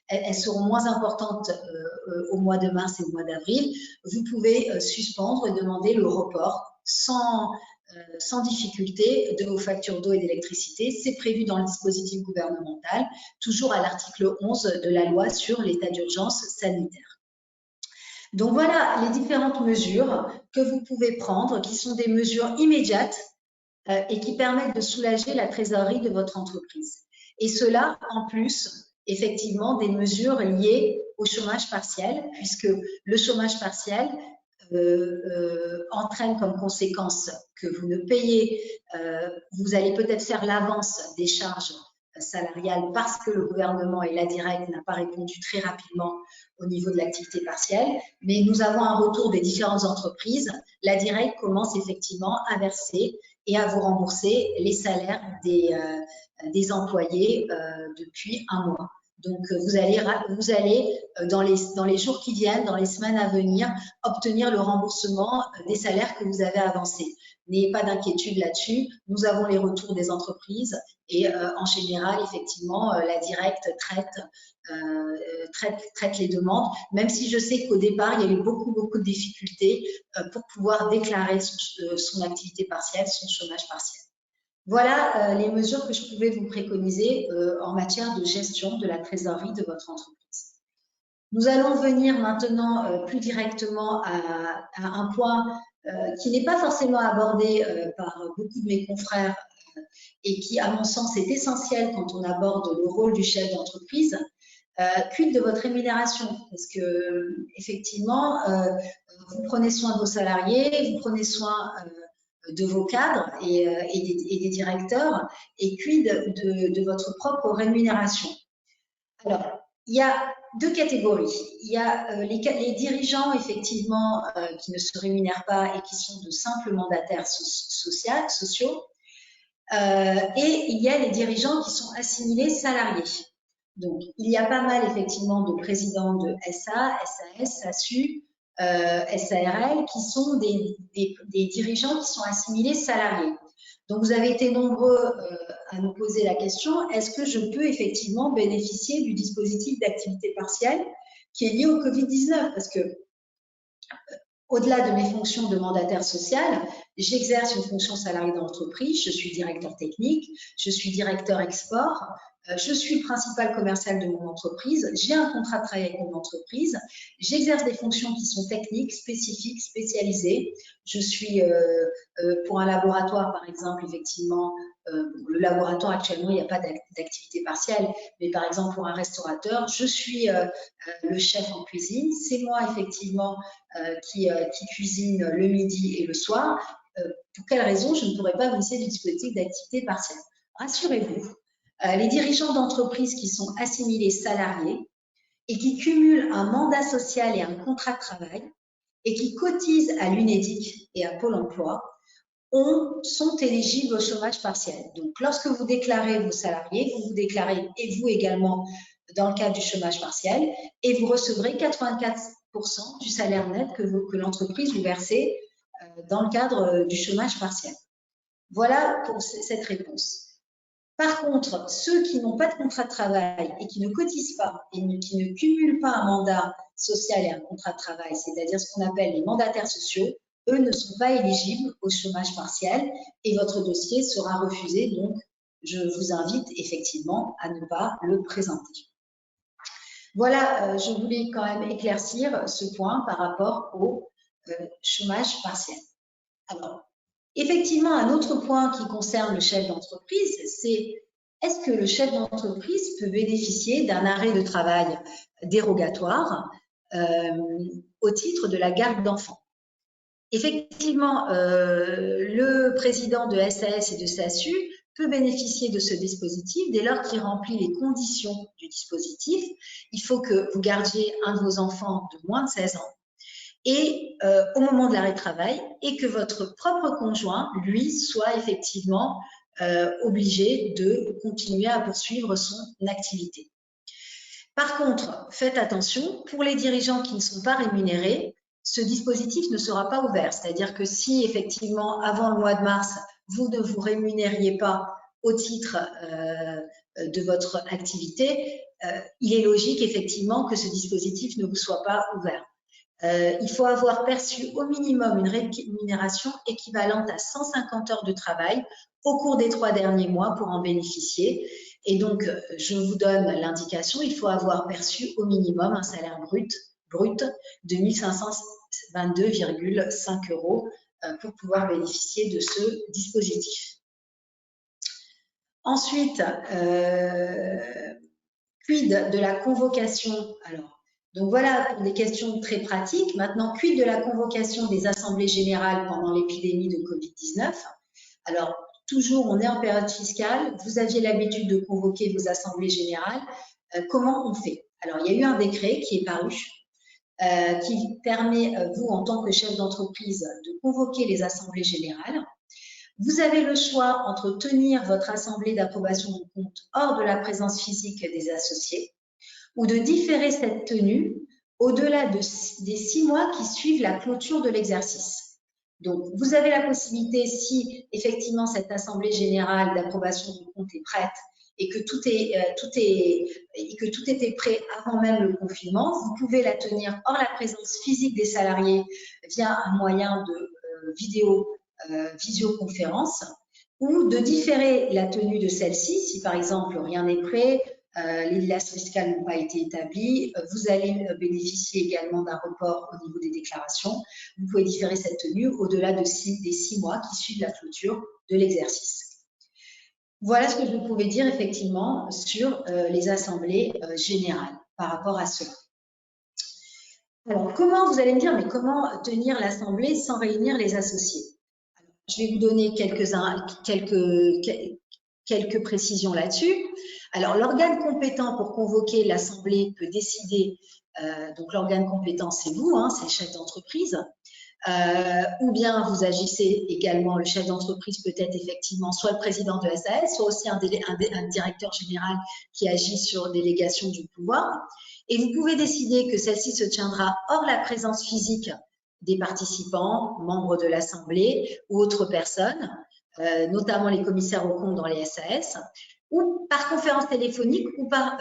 elles seront moins importantes au mois de mars et au mois d'avril. Vous pouvez suspendre et demander le report sans difficulté de vos factures d'eau et d'électricité. C'est prévu dans le dispositif gouvernemental, toujours à l'article 11 de la loi sur l'état d'urgence sanitaire. Donc voilà les différentes mesures que vous pouvez prendre, qui sont des mesures immédiates et qui permettent de soulager la trésorerie de votre entreprise. Et cela, en plus, effectivement, des mesures liées au chômage partiel, puisque le chômage partiel entraîne comme conséquence que vous ne payez, vous allez peut-être faire l'avance des charges salariales parce que le gouvernement et la Direct n'a pas répondu très rapidement au niveau de l'activité partielle, mais nous avons un retour des différentes entreprises. La Direct commence effectivement à verser et à vous rembourser les salaires des employés depuis un mois. Donc, vous allez dans les jours qui viennent, dans les semaines à venir, obtenir le remboursement des salaires que vous avez avancés. N'ayez pas d'inquiétude là-dessus. Nous avons les retours des entreprises et en général, effectivement, la Direct traite les demandes, même si je sais qu'au départ, il y a eu beaucoup de difficultés pour pouvoir déclarer son activité partielle, son chômage partiel. Voilà les mesures que je pouvais vous préconiser en matière de gestion de la trésorerie de votre entreprise. Nous allons venir maintenant plus directement à un point qui n'est pas forcément abordé par beaucoup de mes confrères et qui, à mon sens, est essentiel quand on aborde le rôle du chef d'entreprise. Quid de votre rémunération? Parce que effectivement, vous prenez soin de vos salariés, vous prenez soin de vos cadres et des directeurs, et quid de votre propre rémunération? Alors, il y a deux catégories. Il y a les dirigeants, effectivement, qui ne se rémunèrent pas et qui sont de simples mandataires sociaux. Et il y a les dirigeants qui sont assimilés salariés. Donc, il y a pas mal, effectivement, de présidents de SA, SAS, SASU, SARL, qui sont des dirigeants qui sont assimilés salariés. Donc, vous avez été nombreux à nous poser la question, est-ce que je peux effectivement bénéficier du dispositif d'activité partielle qui est lié au Covid-19? Parce que, au-delà de mes fonctions de mandataire social, j'exerce une fonction salariée dans l'entreprise, je suis directeur technique, je suis directeur export, je suis principal commercial de mon entreprise, j'ai un contrat de travail avec mon entreprise, j'exerce des fonctions qui sont techniques, spécifiques, spécialisées. Je suis pour un laboratoire, par exemple, effectivement, le laboratoire actuellement, il n'y a pas d'activité partielle, mais par exemple pour un restaurateur, je suis le chef en cuisine. C'est moi, effectivement, qui cuisine le midi et le soir. Pour quelle raison je ne pourrais pas bénéficier du dispositif d'activité partielle? Rassurez-vous, les dirigeants d'entreprises qui sont assimilés salariés et qui cumulent un mandat social et un contrat de travail et qui cotisent à l'UNEDIC et à Pôle emploi sont éligibles au chômage partiel. Donc, lorsque vous déclarez vos salariés, vous vous déclarez et vous également dans le cadre du chômage partiel et vous recevrez 84% du salaire net que l'entreprise vous versait dans le cadre du chômage partiel. Voilà pour cette réponse. Par contre, ceux qui n'ont pas de contrat de travail et qui ne cotisent pas et qui ne cumulent pas un mandat social et un contrat de travail, c'est-à-dire ce qu'on appelle les mandataires sociaux, eux ne sont pas éligibles au chômage partiel et votre dossier sera refusé. Donc, je vous invite effectivement à ne pas le présenter. Voilà, je voulais quand même éclaircir ce point par rapport au chômage partiel. Alors, effectivement, un autre point qui concerne le chef d'entreprise, c'est est-ce que le chef d'entreprise peut bénéficier d'un arrêt de travail dérogatoire au titre de la garde d'enfants? Effectivement, le président de SAS et de SASU peut bénéficier de ce dispositif dès lors qu'il remplit les conditions du dispositif. Il faut que vous gardiez un de vos enfants de moins de 16 ans et au moment de l'arrêt de travail et que votre propre conjoint, lui, soit effectivement obligé de continuer à poursuivre son activité. Par contre, faites attention, pour les dirigeants qui ne sont pas rémunérés, ce dispositif ne sera pas ouvert. C'est-à-dire que si effectivement, avant le mois de mars, vous ne vous rémunériez pas au titre de votre activité, il est logique effectivement que ce dispositif ne vous soit pas ouvert. Il faut avoir perçu au minimum une rémunération équivalente à 150 heures de travail au cours des 3 derniers mois pour en bénéficier. Et donc, je vous donne l'indication, il faut avoir perçu au minimum un salaire brut de 1522,5 € pour pouvoir bénéficier de ce dispositif. Ensuite, quid de la convocation? Alors, donc voilà pour des questions très pratiques. Maintenant, quid de la convocation des assemblées générales pendant l'épidémie de Covid-19? Alors, toujours, on est en période fiscale. Vous aviez l'habitude de convoquer vos assemblées générales. Comment on fait? Alors, il y a eu un décret qui est paru qui permet, vous, en tant que chef d'entreprise, de convoquer les assemblées générales. Vous avez le choix entre tenir votre assemblée d'approbation de compte hors de la présence physique des associés ou de différer cette tenue au-delà des 6 mois qui suivent la clôture de l'exercice. Donc, vous avez la possibilité, si effectivement cette assemblée générale d'approbation de compte est prête et que tout était prêt avant même le confinement, vous pouvez la tenir hors la présence physique des salariés via un moyen de visioconférence, ou de différer la tenue de celle-ci, si par exemple rien n'est prêt, les liasses fiscales n'ont pas été établies, vous allez bénéficier également d'un report au niveau des déclarations. Vous pouvez différer cette tenue au-delà des 6 mois qui suivent la clôture de l'exercice. Voilà ce que je pouvais dire effectivement sur les assemblées générales par rapport à cela. Alors, comment, vous allez me dire, mais comment tenir l'assemblée sans réunir les associés? Alors, je vais vous donner quelques précisions là-dessus. Alors, l'organe compétent pour convoquer l'assemblée peut décider, donc l'organe compétent, c'est vous, hein, c'est le chef d'entreprise, ou bien vous agissez également, le chef d'entreprise peut être effectivement soit le président de SAS, soit aussi un directeur général qui agit sur délégation du pouvoir. Et vous pouvez décider que celle-ci se tiendra hors la présence physique des participants, membres de l'Assemblée ou autres personnes, notamment les commissaires aux comptes dans les SAS, ou par conférence téléphonique ou par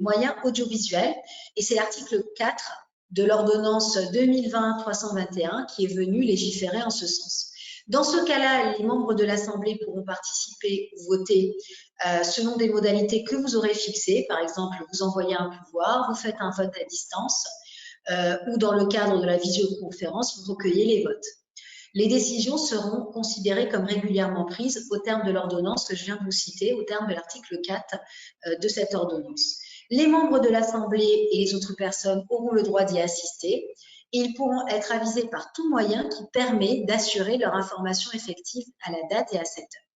moyen audiovisuel. Et c'est l'article 4 de l'ordonnance 2020-321 qui est venu légiférer en ce sens. Dans ce cas-là, les membres de l'Assemblée pourront participer ou voter selon des modalités que vous aurez fixées. Par exemple, vous envoyez un pouvoir, vous faites un vote à distance ou dans le cadre de la visioconférence, vous recueillez les votes. Les décisions seront considérées comme régulièrement prises au terme de l'ordonnance que je viens de vous citer, au terme de l'article 4 de cette ordonnance. Les membres de l'Assemblée et les autres personnes auront le droit d'y assister et ils pourront être avisés par tout moyen qui permet d'assurer leur information effective à la date et à cette heure.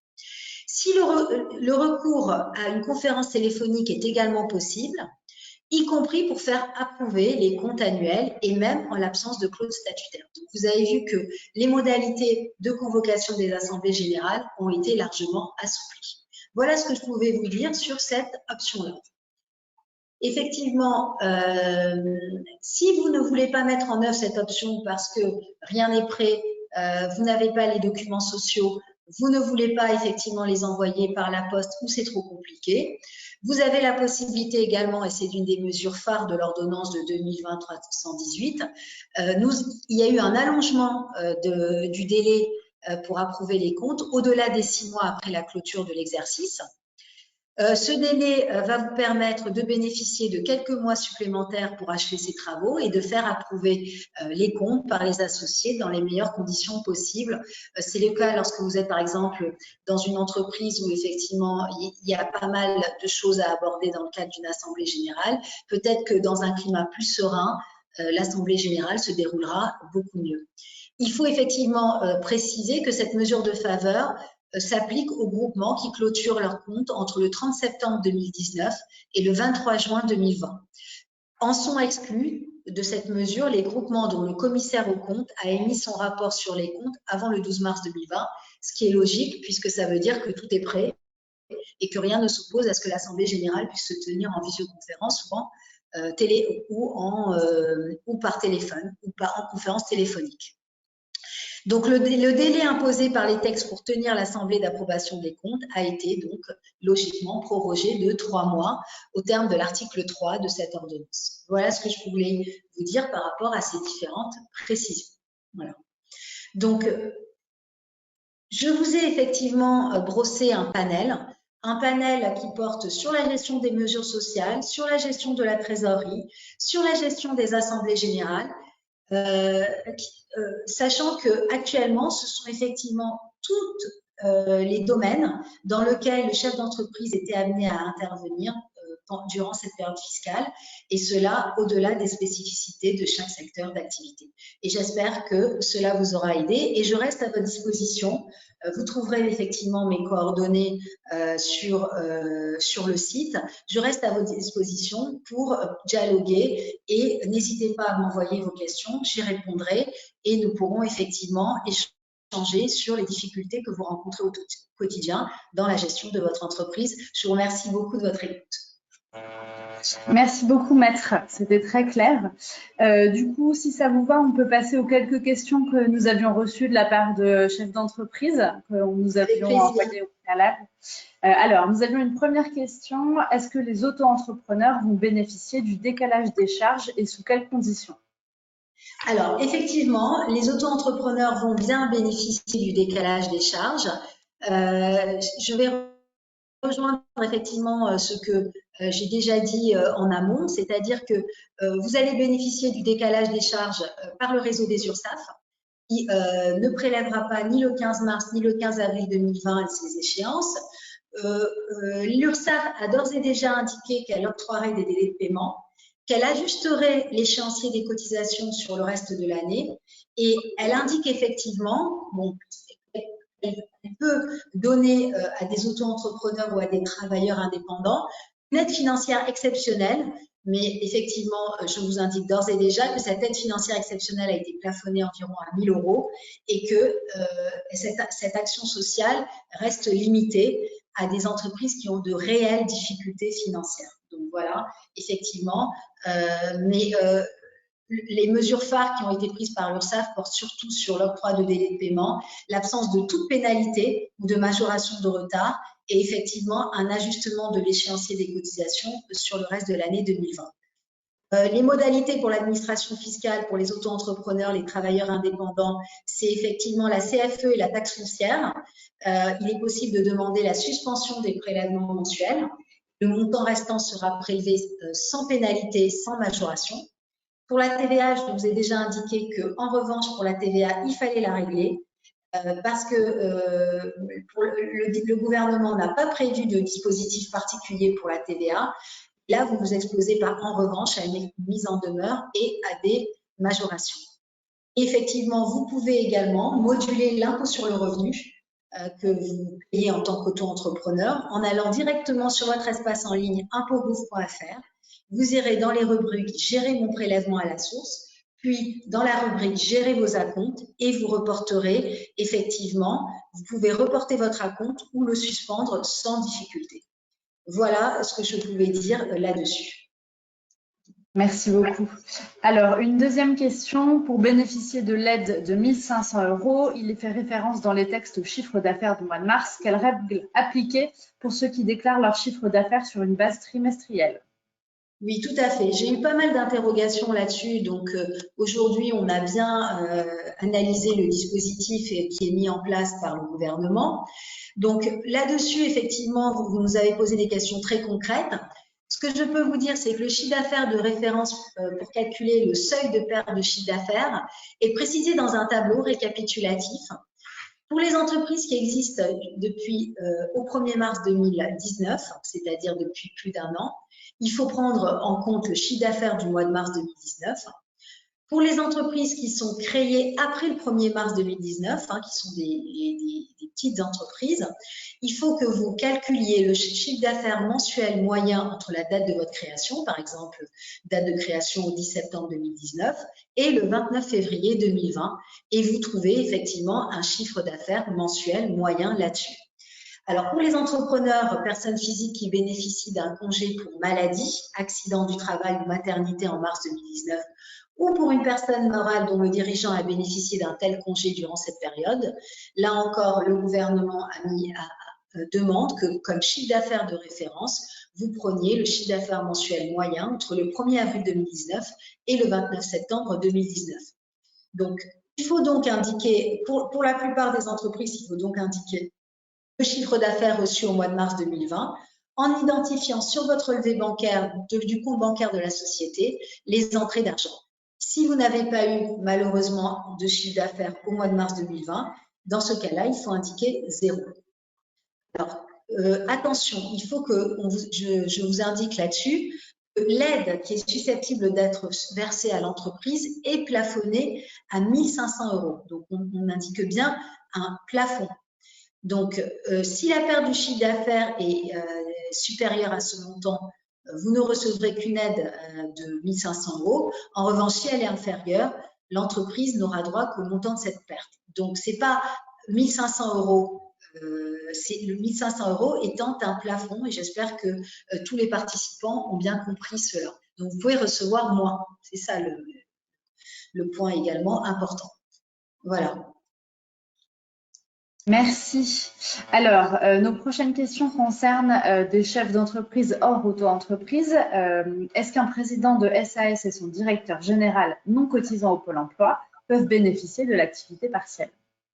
Si le recours à une conférence téléphonique est également possible, y compris pour faire approuver les comptes annuels et même en l'absence de clause statutaire. Donc, vous avez vu que les modalités de convocation des assemblées générales ont été largement assouplies. Voilà ce que je pouvais vous dire sur cette option-là. Effectivement, si vous ne voulez pas mettre en œuvre cette option parce que rien n'est prêt, vous n'avez pas les documents sociaux vous ne voulez pas effectivement les envoyer par la poste ou c'est trop compliqué, vous avez la possibilité également, et c'est une des mesures phares de l'ordonnance de 2020-318, il y a eu un allongement du délai pour approuver les comptes au-delà des 6 mois après la clôture de l'exercice. Ce délai va vous permettre de bénéficier de quelques mois supplémentaires pour achever ces travaux et de faire approuver les comptes par les associés dans les meilleures conditions possibles. C'est le cas lorsque vous êtes par exemple dans une entreprise où effectivement il y a pas mal de choses à aborder dans le cadre d'une assemblée générale. Peut-être que dans un climat plus serein, l'assemblée générale se déroulera beaucoup mieux. Il faut effectivement préciser que cette mesure de faveur s'applique aux groupements qui clôturent leurs comptes entre le 30 septembre 2019 et le 23 juin 2020. En sont exclus de cette mesure les groupements dont le commissaire aux comptes a émis son rapport sur les comptes avant le 12 mars 2020, ce qui est logique puisque ça veut dire que tout est prêt et que rien ne s'oppose à ce que l'Assemblée générale puisse se tenir en visioconférence, souvent télé ou par téléphone ou en conférence téléphonique. Donc, le délai imposé par les textes pour tenir l'assemblée d'approbation des comptes a été donc logiquement prorogé de 3 mois au terme de l'article 3 de cette ordonnance. Voilà ce que je voulais vous dire par rapport à ces différentes précisions. Voilà. Donc, je vous ai effectivement brossé un panel qui porte sur la gestion des mesures sociales, sur la gestion de la trésorerie, sur la gestion des assemblées générales, sachant que actuellement, ce sont effectivement tous les domaines dans lesquels le chef d'entreprise était amené à intervenir durant cette période fiscale, et cela au-delà des spécificités de chaque secteur d'activité. Et j'espère que cela vous aura aidé, et je reste à votre disposition. Vous trouverez effectivement mes coordonnées sur le site. Je reste à votre disposition pour dialoguer, et n'hésitez pas à m'envoyer vos questions, j'y répondrai, et nous pourrons effectivement échanger sur les difficultés que vous rencontrez au quotidien dans la gestion de votre entreprise. Je vous remercie beaucoup de votre écoute. Merci beaucoup, maître. C'était très clair. Du coup, si ça vous va, on peut passer aux quelques questions que nous avions reçues de la part de chefs d'entreprise, que nous avions envoyées au préalable. Alors, nous avions une première question. Est-ce que les auto-entrepreneurs vont bénéficier du décalage des charges et sous quelles conditions? Alors, effectivement, les auto-entrepreneurs vont bien bénéficier du décalage des charges. Je vais rejoindre effectivement ce que j'ai déjà dit en amont, c'est-à-dire que vous allez bénéficier du décalage des charges par le réseau des URSSAF, qui ne prélèvera pas ni le 15 mars ni le 15 avril 2020 et ses échéances. L'URSSAF a d'ores et déjà indiqué qu'elle octroierait des délais de paiement, qu'elle ajusterait l'échéancier des cotisations sur le reste de l'année, et elle indique effectivement, bon, elle peut donner à des auto-entrepreneurs ou à des travailleurs indépendants une aide financière exceptionnelle, mais effectivement, je vous indique d'ores et déjà que cette aide financière exceptionnelle a été plafonnée environ à 1 000 € et que cette action sociale reste limitée à des entreprises qui ont de réelles difficultés financières. Donc voilà, effectivement, les mesures phares qui ont été prises par l'URSSAF portent surtout sur l'octroi de délais de paiement, l'absence de toute pénalité ou de majoration de retard et effectivement un ajustement de l'échéancier des cotisations sur le reste de l'année 2020. Les modalités pour l'administration fiscale pour les auto-entrepreneurs, les travailleurs indépendants, c'est effectivement la CFE et la taxe foncière. Il est possible de demander la suspension des prélèvements mensuels. Le montant restant sera prélevé sans pénalité, sans majoration. Pour la TVA, je vous ai déjà indiqué qu'en revanche, pour la TVA, il fallait la régler parce que le gouvernement n'a pas prévu de dispositif particulier pour la TVA. Là, vous vous exposez en revanche à une mise en demeure et à des majorations. Effectivement, vous pouvez également moduler l'impôt sur le revenu que vous payez en tant qu'auto-entrepreneur en allant directement sur votre espace en ligne impôts.gouv.fr. Vous irez dans les rubriques « Gérer mon prélèvement à la source », puis dans la rubrique « Gérer vos acomptes » et vous reporterez effectivement, vous pouvez reporter votre acompte ou le suspendre sans difficulté. Voilà ce que je pouvais dire là-dessus. Merci beaucoup. Alors, une deuxième question. Pour bénéficier de l'aide de 1 500 €, il est fait référence dans les textes au chiffre d'affaires du mois de mars. Quelles règles appliquer pour ceux qui déclarent leur chiffre d'affaires sur une base trimestrielle? Oui, tout à fait. J'ai eu pas mal d'interrogations là-dessus. Donc, aujourd'hui, on a bien analysé le dispositif qui est mis en place par le gouvernement. Donc, là-dessus, effectivement, vous nous avez posé des questions très concrètes. Ce que je peux vous dire, c'est que le chiffre d'affaires de référence pour calculer le seuil de perte de chiffre d'affaires est précisé dans un tableau récapitulatif. Pour les entreprises qui existent depuis au 1er mars 2019, c'est-à-dire depuis plus d'un an, il faut prendre en compte le chiffre d'affaires du mois de mars 2019. Pour les entreprises qui sont créées après le 1er mars 2019, qui sont des petites entreprises, il faut que vous calculiez le chiffre d'affaires mensuel moyen entre la date de votre création, par exemple, date de création au 10 septembre 2019, et le 29 février 2020, et vous trouvez effectivement un chiffre d'affaires mensuel moyen là-dessus. Alors, pour les entrepreneurs, personnes physiques qui bénéficient d'un congé pour maladie, accident du travail ou maternité en mars 2019, ou pour une personne morale dont le dirigeant a bénéficié d'un tel congé durant cette période, là encore, le gouvernement demande que, comme chiffre d'affaires de référence, vous preniez le chiffre d'affaires mensuel moyen entre le 1er avril 2019 et le 29 septembre 2019. Donc, il faut donc indiquer, pour la plupart des entreprises, il faut donc indiquer le chiffre d'affaires reçu au mois de mars 2020 en identifiant sur votre relevé bancaire du compte bancaire de la société les entrées d'argent. Si vous n'avez pas eu malheureusement de chiffre d'affaires au mois de mars 2020, dans ce cas-là, il faut indiquer 0. Alors, attention, il faut que je vous indique là-dessus que l'aide qui est susceptible d'être versée à l'entreprise est plafonnée à 1 500 €. Donc, on indique bien un plafond. Donc, si la perte du chiffre d'affaires est supérieure à ce montant, vous ne recevrez qu'une aide de 1 500 €. En revanche, si elle est inférieure, l'entreprise n'aura droit qu'au montant de cette perte. Donc, ce n'est pas 1 500 €, c'est le 1 500 € étant un plafond, et j'espère que tous les participants ont bien compris cela. Donc, vous pouvez recevoir moins. C'est ça le point également important. Voilà. Merci. Alors, nos prochaines questions concernent des chefs d'entreprise hors auto-entreprise. Est-ce qu'un président de SAS et son directeur général non cotisant au Pôle emploi peuvent bénéficier de l'activité partielle?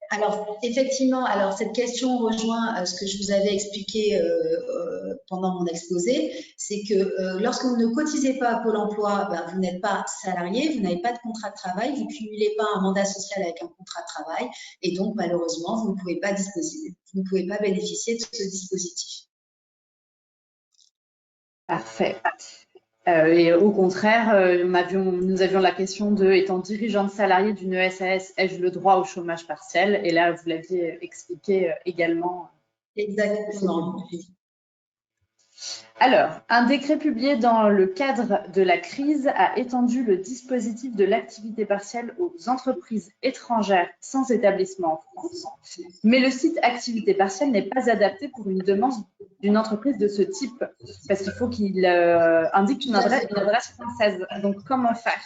Alors, effectivement, cette question rejoint ce que je vous avais expliqué pendant mon exposé, c'est que lorsque vous ne cotisez pas à Pôle emploi, vous n'êtes pas salarié, vous n'avez pas de contrat de travail, vous ne cumulez pas un mandat social avec un contrat de travail, et donc malheureusement, vous ne pouvez pas bénéficier de ce dispositif. Parfait. Et au contraire, nous avions la question de, étant dirigeante salariée d'une SAS, ai-je le droit au chômage partiel? Et là, vous l'aviez expliqué également. Exactement. Alors, un décret publié dans le cadre de la crise a étendu le dispositif de l'activité partielle aux entreprises étrangères sans établissement en France. Mais le site activité partielle n'est pas adapté pour une demande d'une entreprise de ce type, parce qu'il faut qu'il indique une adresse française. Donc, comment faire?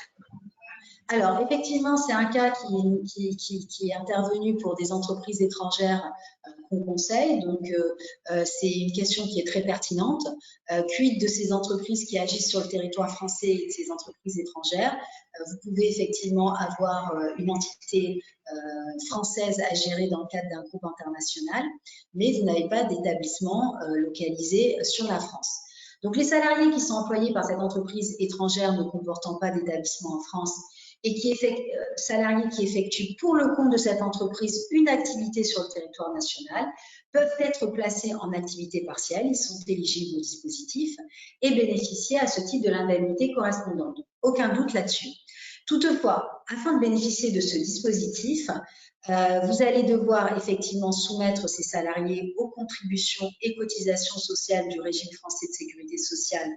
Alors, effectivement, c'est un cas qui est intervenu pour des entreprises étrangères qu'on conseille. Donc, c'est une question qui est très pertinente. Quid de ces entreprises qui agissent sur le territoire français et de ces entreprises étrangères? Vous pouvez effectivement avoir une entité française à gérer dans le cadre d'un groupe international, mais vous n'avez pas d'établissement localisé sur la France. Donc, les salariés qui sont employés par cette entreprise étrangère ne comportant pas d'établissement en France et salariés qui effectuent pour le compte de cette entreprise une activité sur le territoire national peuvent être placés en activité partielle, ils sont éligibles au dispositif et bénéficier à ce type de l'indemnité correspondante. Aucun doute là-dessus. Toutefois, afin de bénéficier de ce dispositif, vous allez devoir effectivement soumettre ces salariés aux contributions et cotisations sociales du régime français de sécurité sociale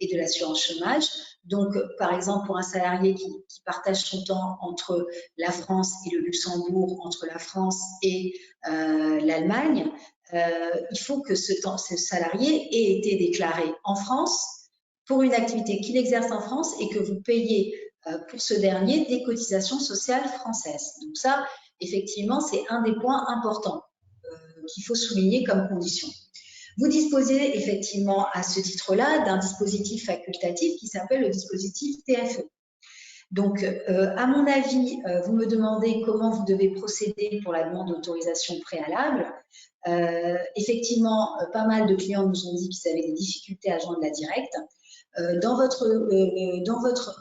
et de l'assurance chômage. Donc, par exemple, pour un salarié qui partage son temps entre la France et le Luxembourg, entre la France et l'Allemagne, il faut que ce salarié ait été déclaré en France pour une activité qu'il exerce en France et que vous payez pour ce dernier des cotisations sociales françaises. Donc ça, effectivement, c'est un des points importants qu'il faut souligner comme condition. Vous disposez effectivement à ce titre-là d'un dispositif facultatif qui s'appelle le dispositif TFE. Donc, à mon avis, vous me demandez comment vous devez procéder pour la demande d'autorisation préalable. Effectivement, pas mal de clients nous ont dit qu'ils avaient des difficultés à joindre la directe. Dans votre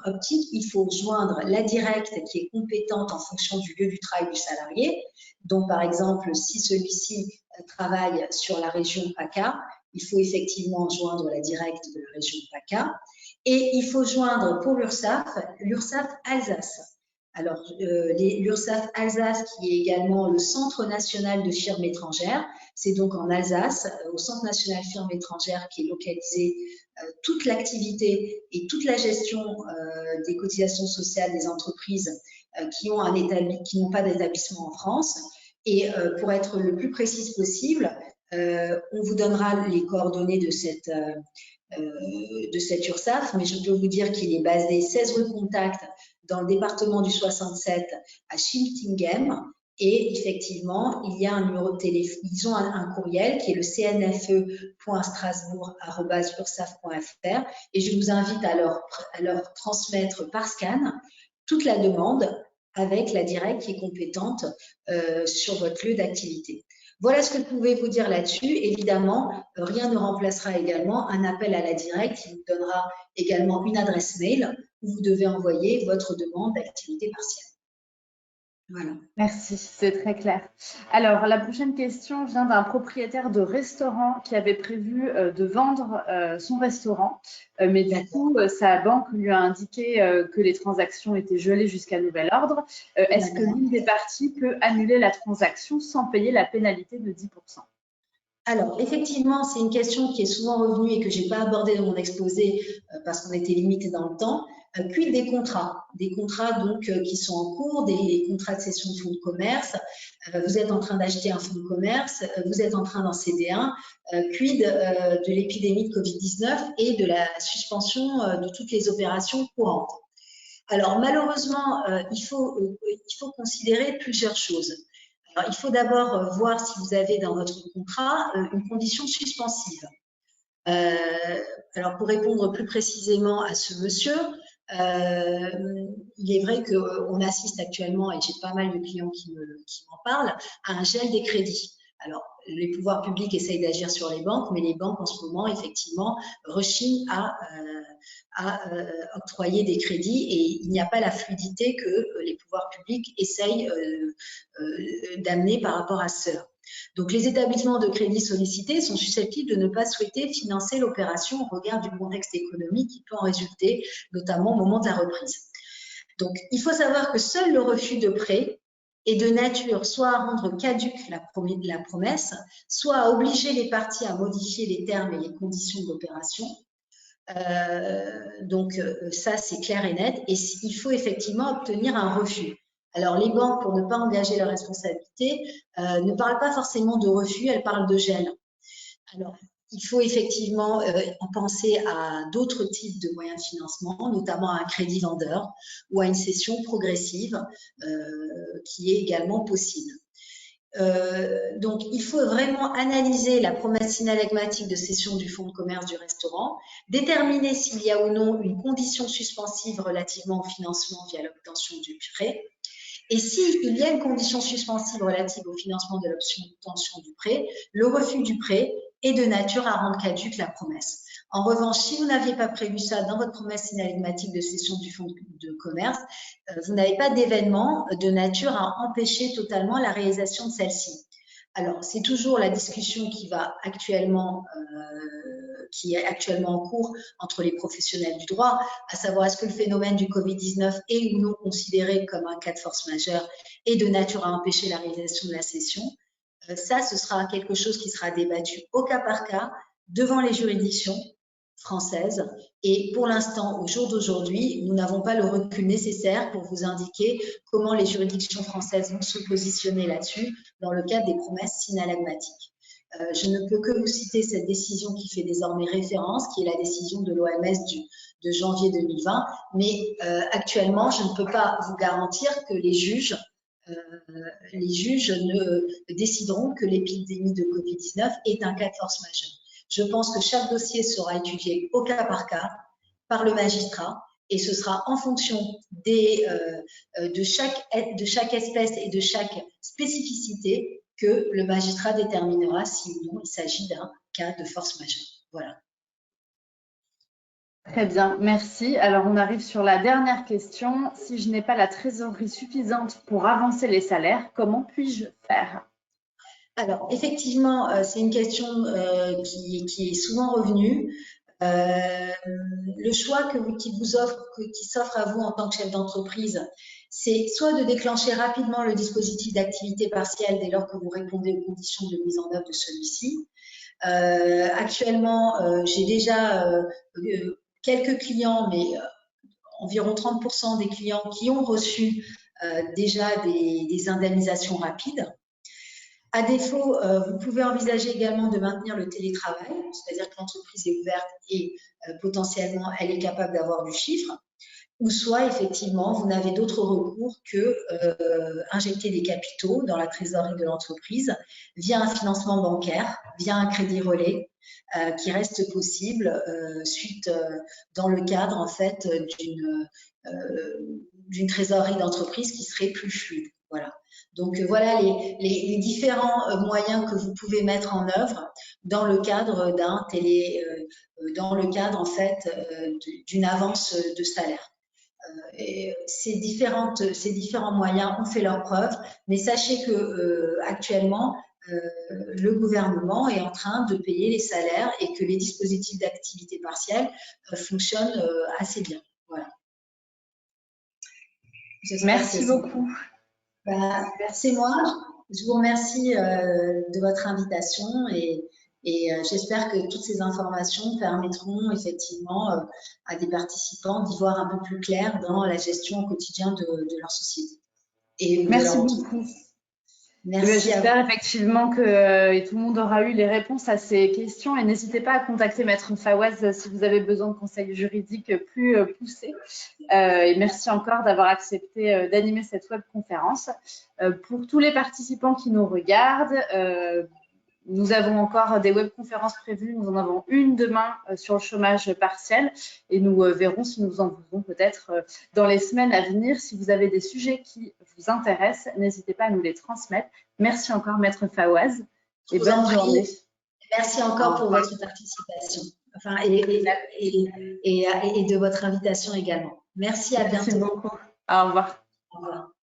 optique, il faut joindre la directe qui est compétente en fonction du lieu du travail du salarié. Donc, par exemple, si celui-ci travaille sur la région PACA, il faut effectivement joindre la directe de la région PACA. Et il faut joindre pour l'URSSAF Alsace. Alors, l'URSSAF Alsace, qui est également le Centre national de firmes étrangères, c'est donc en Alsace, au Centre national de firmes étrangères, qui est localisé toute l'activité et toute la gestion des cotisations sociales des entreprises qui n'ont pas d'établissement en France. Et pour être le plus précise possible, on vous donnera les coordonnées de cette URSSAF, mais je peux vous dire qu'il est basé 16 rue Contact dans le département du 67 à Schiltigheim. Et effectivement, il y a un numéro de téléphone, ils ont un courriel qui est le cnfe.strasbourg@ursaf.fr et je vous invite à leur transmettre par scan toute la demande avec la directe qui est compétente sur votre lieu d'activité. Voilà ce que je pouvais vous dire là-dessus. Évidemment, rien ne remplacera également un appel à la directe qui vous donnera également une adresse mail où vous devez envoyer votre demande d'activité partielle. Voilà. Merci, c'est très clair. Alors, la prochaine question vient d'un propriétaire de restaurant qui avait prévu de vendre son restaurant, mais du coup, sa banque lui a indiqué que les transactions étaient gelées jusqu'à nouvel ordre. Est-ce que l'une des parties peut annuler la transaction sans payer la pénalité de 10%? Alors, effectivement, c'est une question qui est souvent revenue et que je n'ai pas abordée dans mon exposé parce qu'on était limité dans le temps. Quid des contrats donc qui sont en cours, des contrats de cession de fonds de commerce. Vous êtes en train d'acheter un fonds de commerce, vous êtes en train d'en céder un. Quid de l'épidémie de Covid-19 et de la suspension de toutes les opérations courantes. Alors, malheureusement, il faut considérer plusieurs choses. Alors, il faut d'abord voir si vous avez dans votre contrat une condition suspensive. Alors, pour répondre plus précisément à ce monsieur, il est vrai qu'on assiste actuellement, et j'ai pas mal de clients qui m'en parlent, à un gel des crédits. Alors, les pouvoirs publics essayent d'agir sur les banques, mais les banques en ce moment, effectivement, rechignent à octroyer des crédits et il n'y a pas la fluidité que les pouvoirs publics essayent d'amener par rapport à cela. Donc, les établissements de crédit sollicités sont susceptibles de ne pas souhaiter financer l'opération au regard du contexte économique qui peut en résulter, notamment au moment de la reprise. Donc, il faut savoir que seul le refus de prêt est de nature soit à rendre caduque la promesse, soit à obliger les parties à modifier les termes et les conditions de l'opération. Donc, ça, c'est clair et net. Et il faut effectivement obtenir un refus. Alors, les banques, pour ne pas engager leur responsabilité, ne parlent pas forcément de refus, elles parlent de gel. Alors, il faut effectivement en penser à d'autres types de moyens de financement, notamment à un crédit vendeur ou à une cession progressive qui est également possible. Donc, il faut vraiment analyser la promesse synalagmatique de cession du fonds de commerce du restaurant, déterminer s'il y a ou non une condition suspensive relativement au financement via l'obtention du prêt. Et s'il y a une condition suspensive relative au financement de l'obtention du prêt, le refus du prêt est de nature à rendre caduque la promesse. En revanche, si vous n'aviez pas prévu ça dans votre promesse synalagmatique de cession du fonds de commerce, vous n'avez pas d'événement de nature à empêcher totalement la réalisation de celle-ci. Alors, c'est toujours la discussion qui est actuellement en cours entre les professionnels du droit, à savoir est-ce que le phénomène du Covid-19 est ou non considéré comme un cas de force majeure et de nature à empêcher la réalisation de la cession. Ça, ce sera quelque chose qui sera débattu au cas par cas devant les juridictions françaises. Et pour l'instant, au jour d'aujourd'hui, nous n'avons pas le recul nécessaire pour vous indiquer comment les juridictions françaises vont se positionner là-dessus dans le cadre des promesses synalagmatiques. Je ne peux que vous citer cette décision qui fait désormais référence, qui est la décision de l'OMS de janvier 2020. Mais actuellement, je ne peux pas vous garantir que les juges ne décideront que l'épidémie de Covid-19 est un cas de force majeure. Je pense que chaque dossier sera étudié au cas par le magistrat, et ce sera en fonction de chaque espèce et de chaque spécificité que le magistrat déterminera si ou non il s'agit d'un cas de force majeure. Voilà. Très bien, merci. Alors, on arrive sur la dernière question. Si je n'ai pas la trésorerie suffisante pour avancer les salaires, comment puis-je faire? Alors, effectivement, c'est une question qui est souvent revenue. Le choix qui s'offre à vous en tant que chef d'entreprise, c'est soit de déclencher rapidement le dispositif d'activité partielle dès lors que vous répondez aux conditions de mise en œuvre de celui-ci. Actuellement, j'ai déjà quelques clients, mais environ 30% des clients qui ont reçu déjà des indemnisations rapides. À défaut, vous pouvez envisager également de maintenir le télétravail, c'est-à-dire que l'entreprise est ouverte et potentiellement elle est capable d'avoir du chiffre, ou soit effectivement vous n'avez d'autre recours que injecter des capitaux dans la trésorerie de l'entreprise via un financement bancaire, via un crédit relais qui reste possible dans le cadre en fait d'une trésorerie d'entreprise qui serait plus fluide. Voilà. Donc voilà les différents moyens que vous pouvez mettre en œuvre dans le cadre en fait d'une avance de salaire. Et ces différents moyens ont fait leur preuve, mais sachez que actuellement le gouvernement est en train de payer les salaires et que les dispositifs d'activité partielle fonctionnent assez bien. Voilà. Merci beaucoup. C'est moi. Je vous remercie de votre invitation et j'espère que toutes ces informations permettront effectivement à des participants d'y voir un peu plus clair dans la gestion au quotidien de leur société. Merci beaucoup. J'espère effectivement que tout le monde aura eu les réponses à ces questions et n'hésitez pas à contacter Maître Fawaz si vous avez besoin de conseils juridiques plus poussés. Et merci encore d'avoir accepté d'animer cette webconférence. Pour tous les participants qui nous regardent, nous avons encore des webconférences prévues. Nous en avons une demain sur le chômage partiel et nous verrons si nous en voulons peut-être dans les semaines à venir. Si vous avez des sujets qui vous intéressent, n'hésitez pas à nous les transmettre. Merci encore, Maître Fawaz, et bonne journée. Merci encore pour votre participation et de votre invitation également. Merci, à bientôt. Merci beaucoup. Au revoir. Au revoir.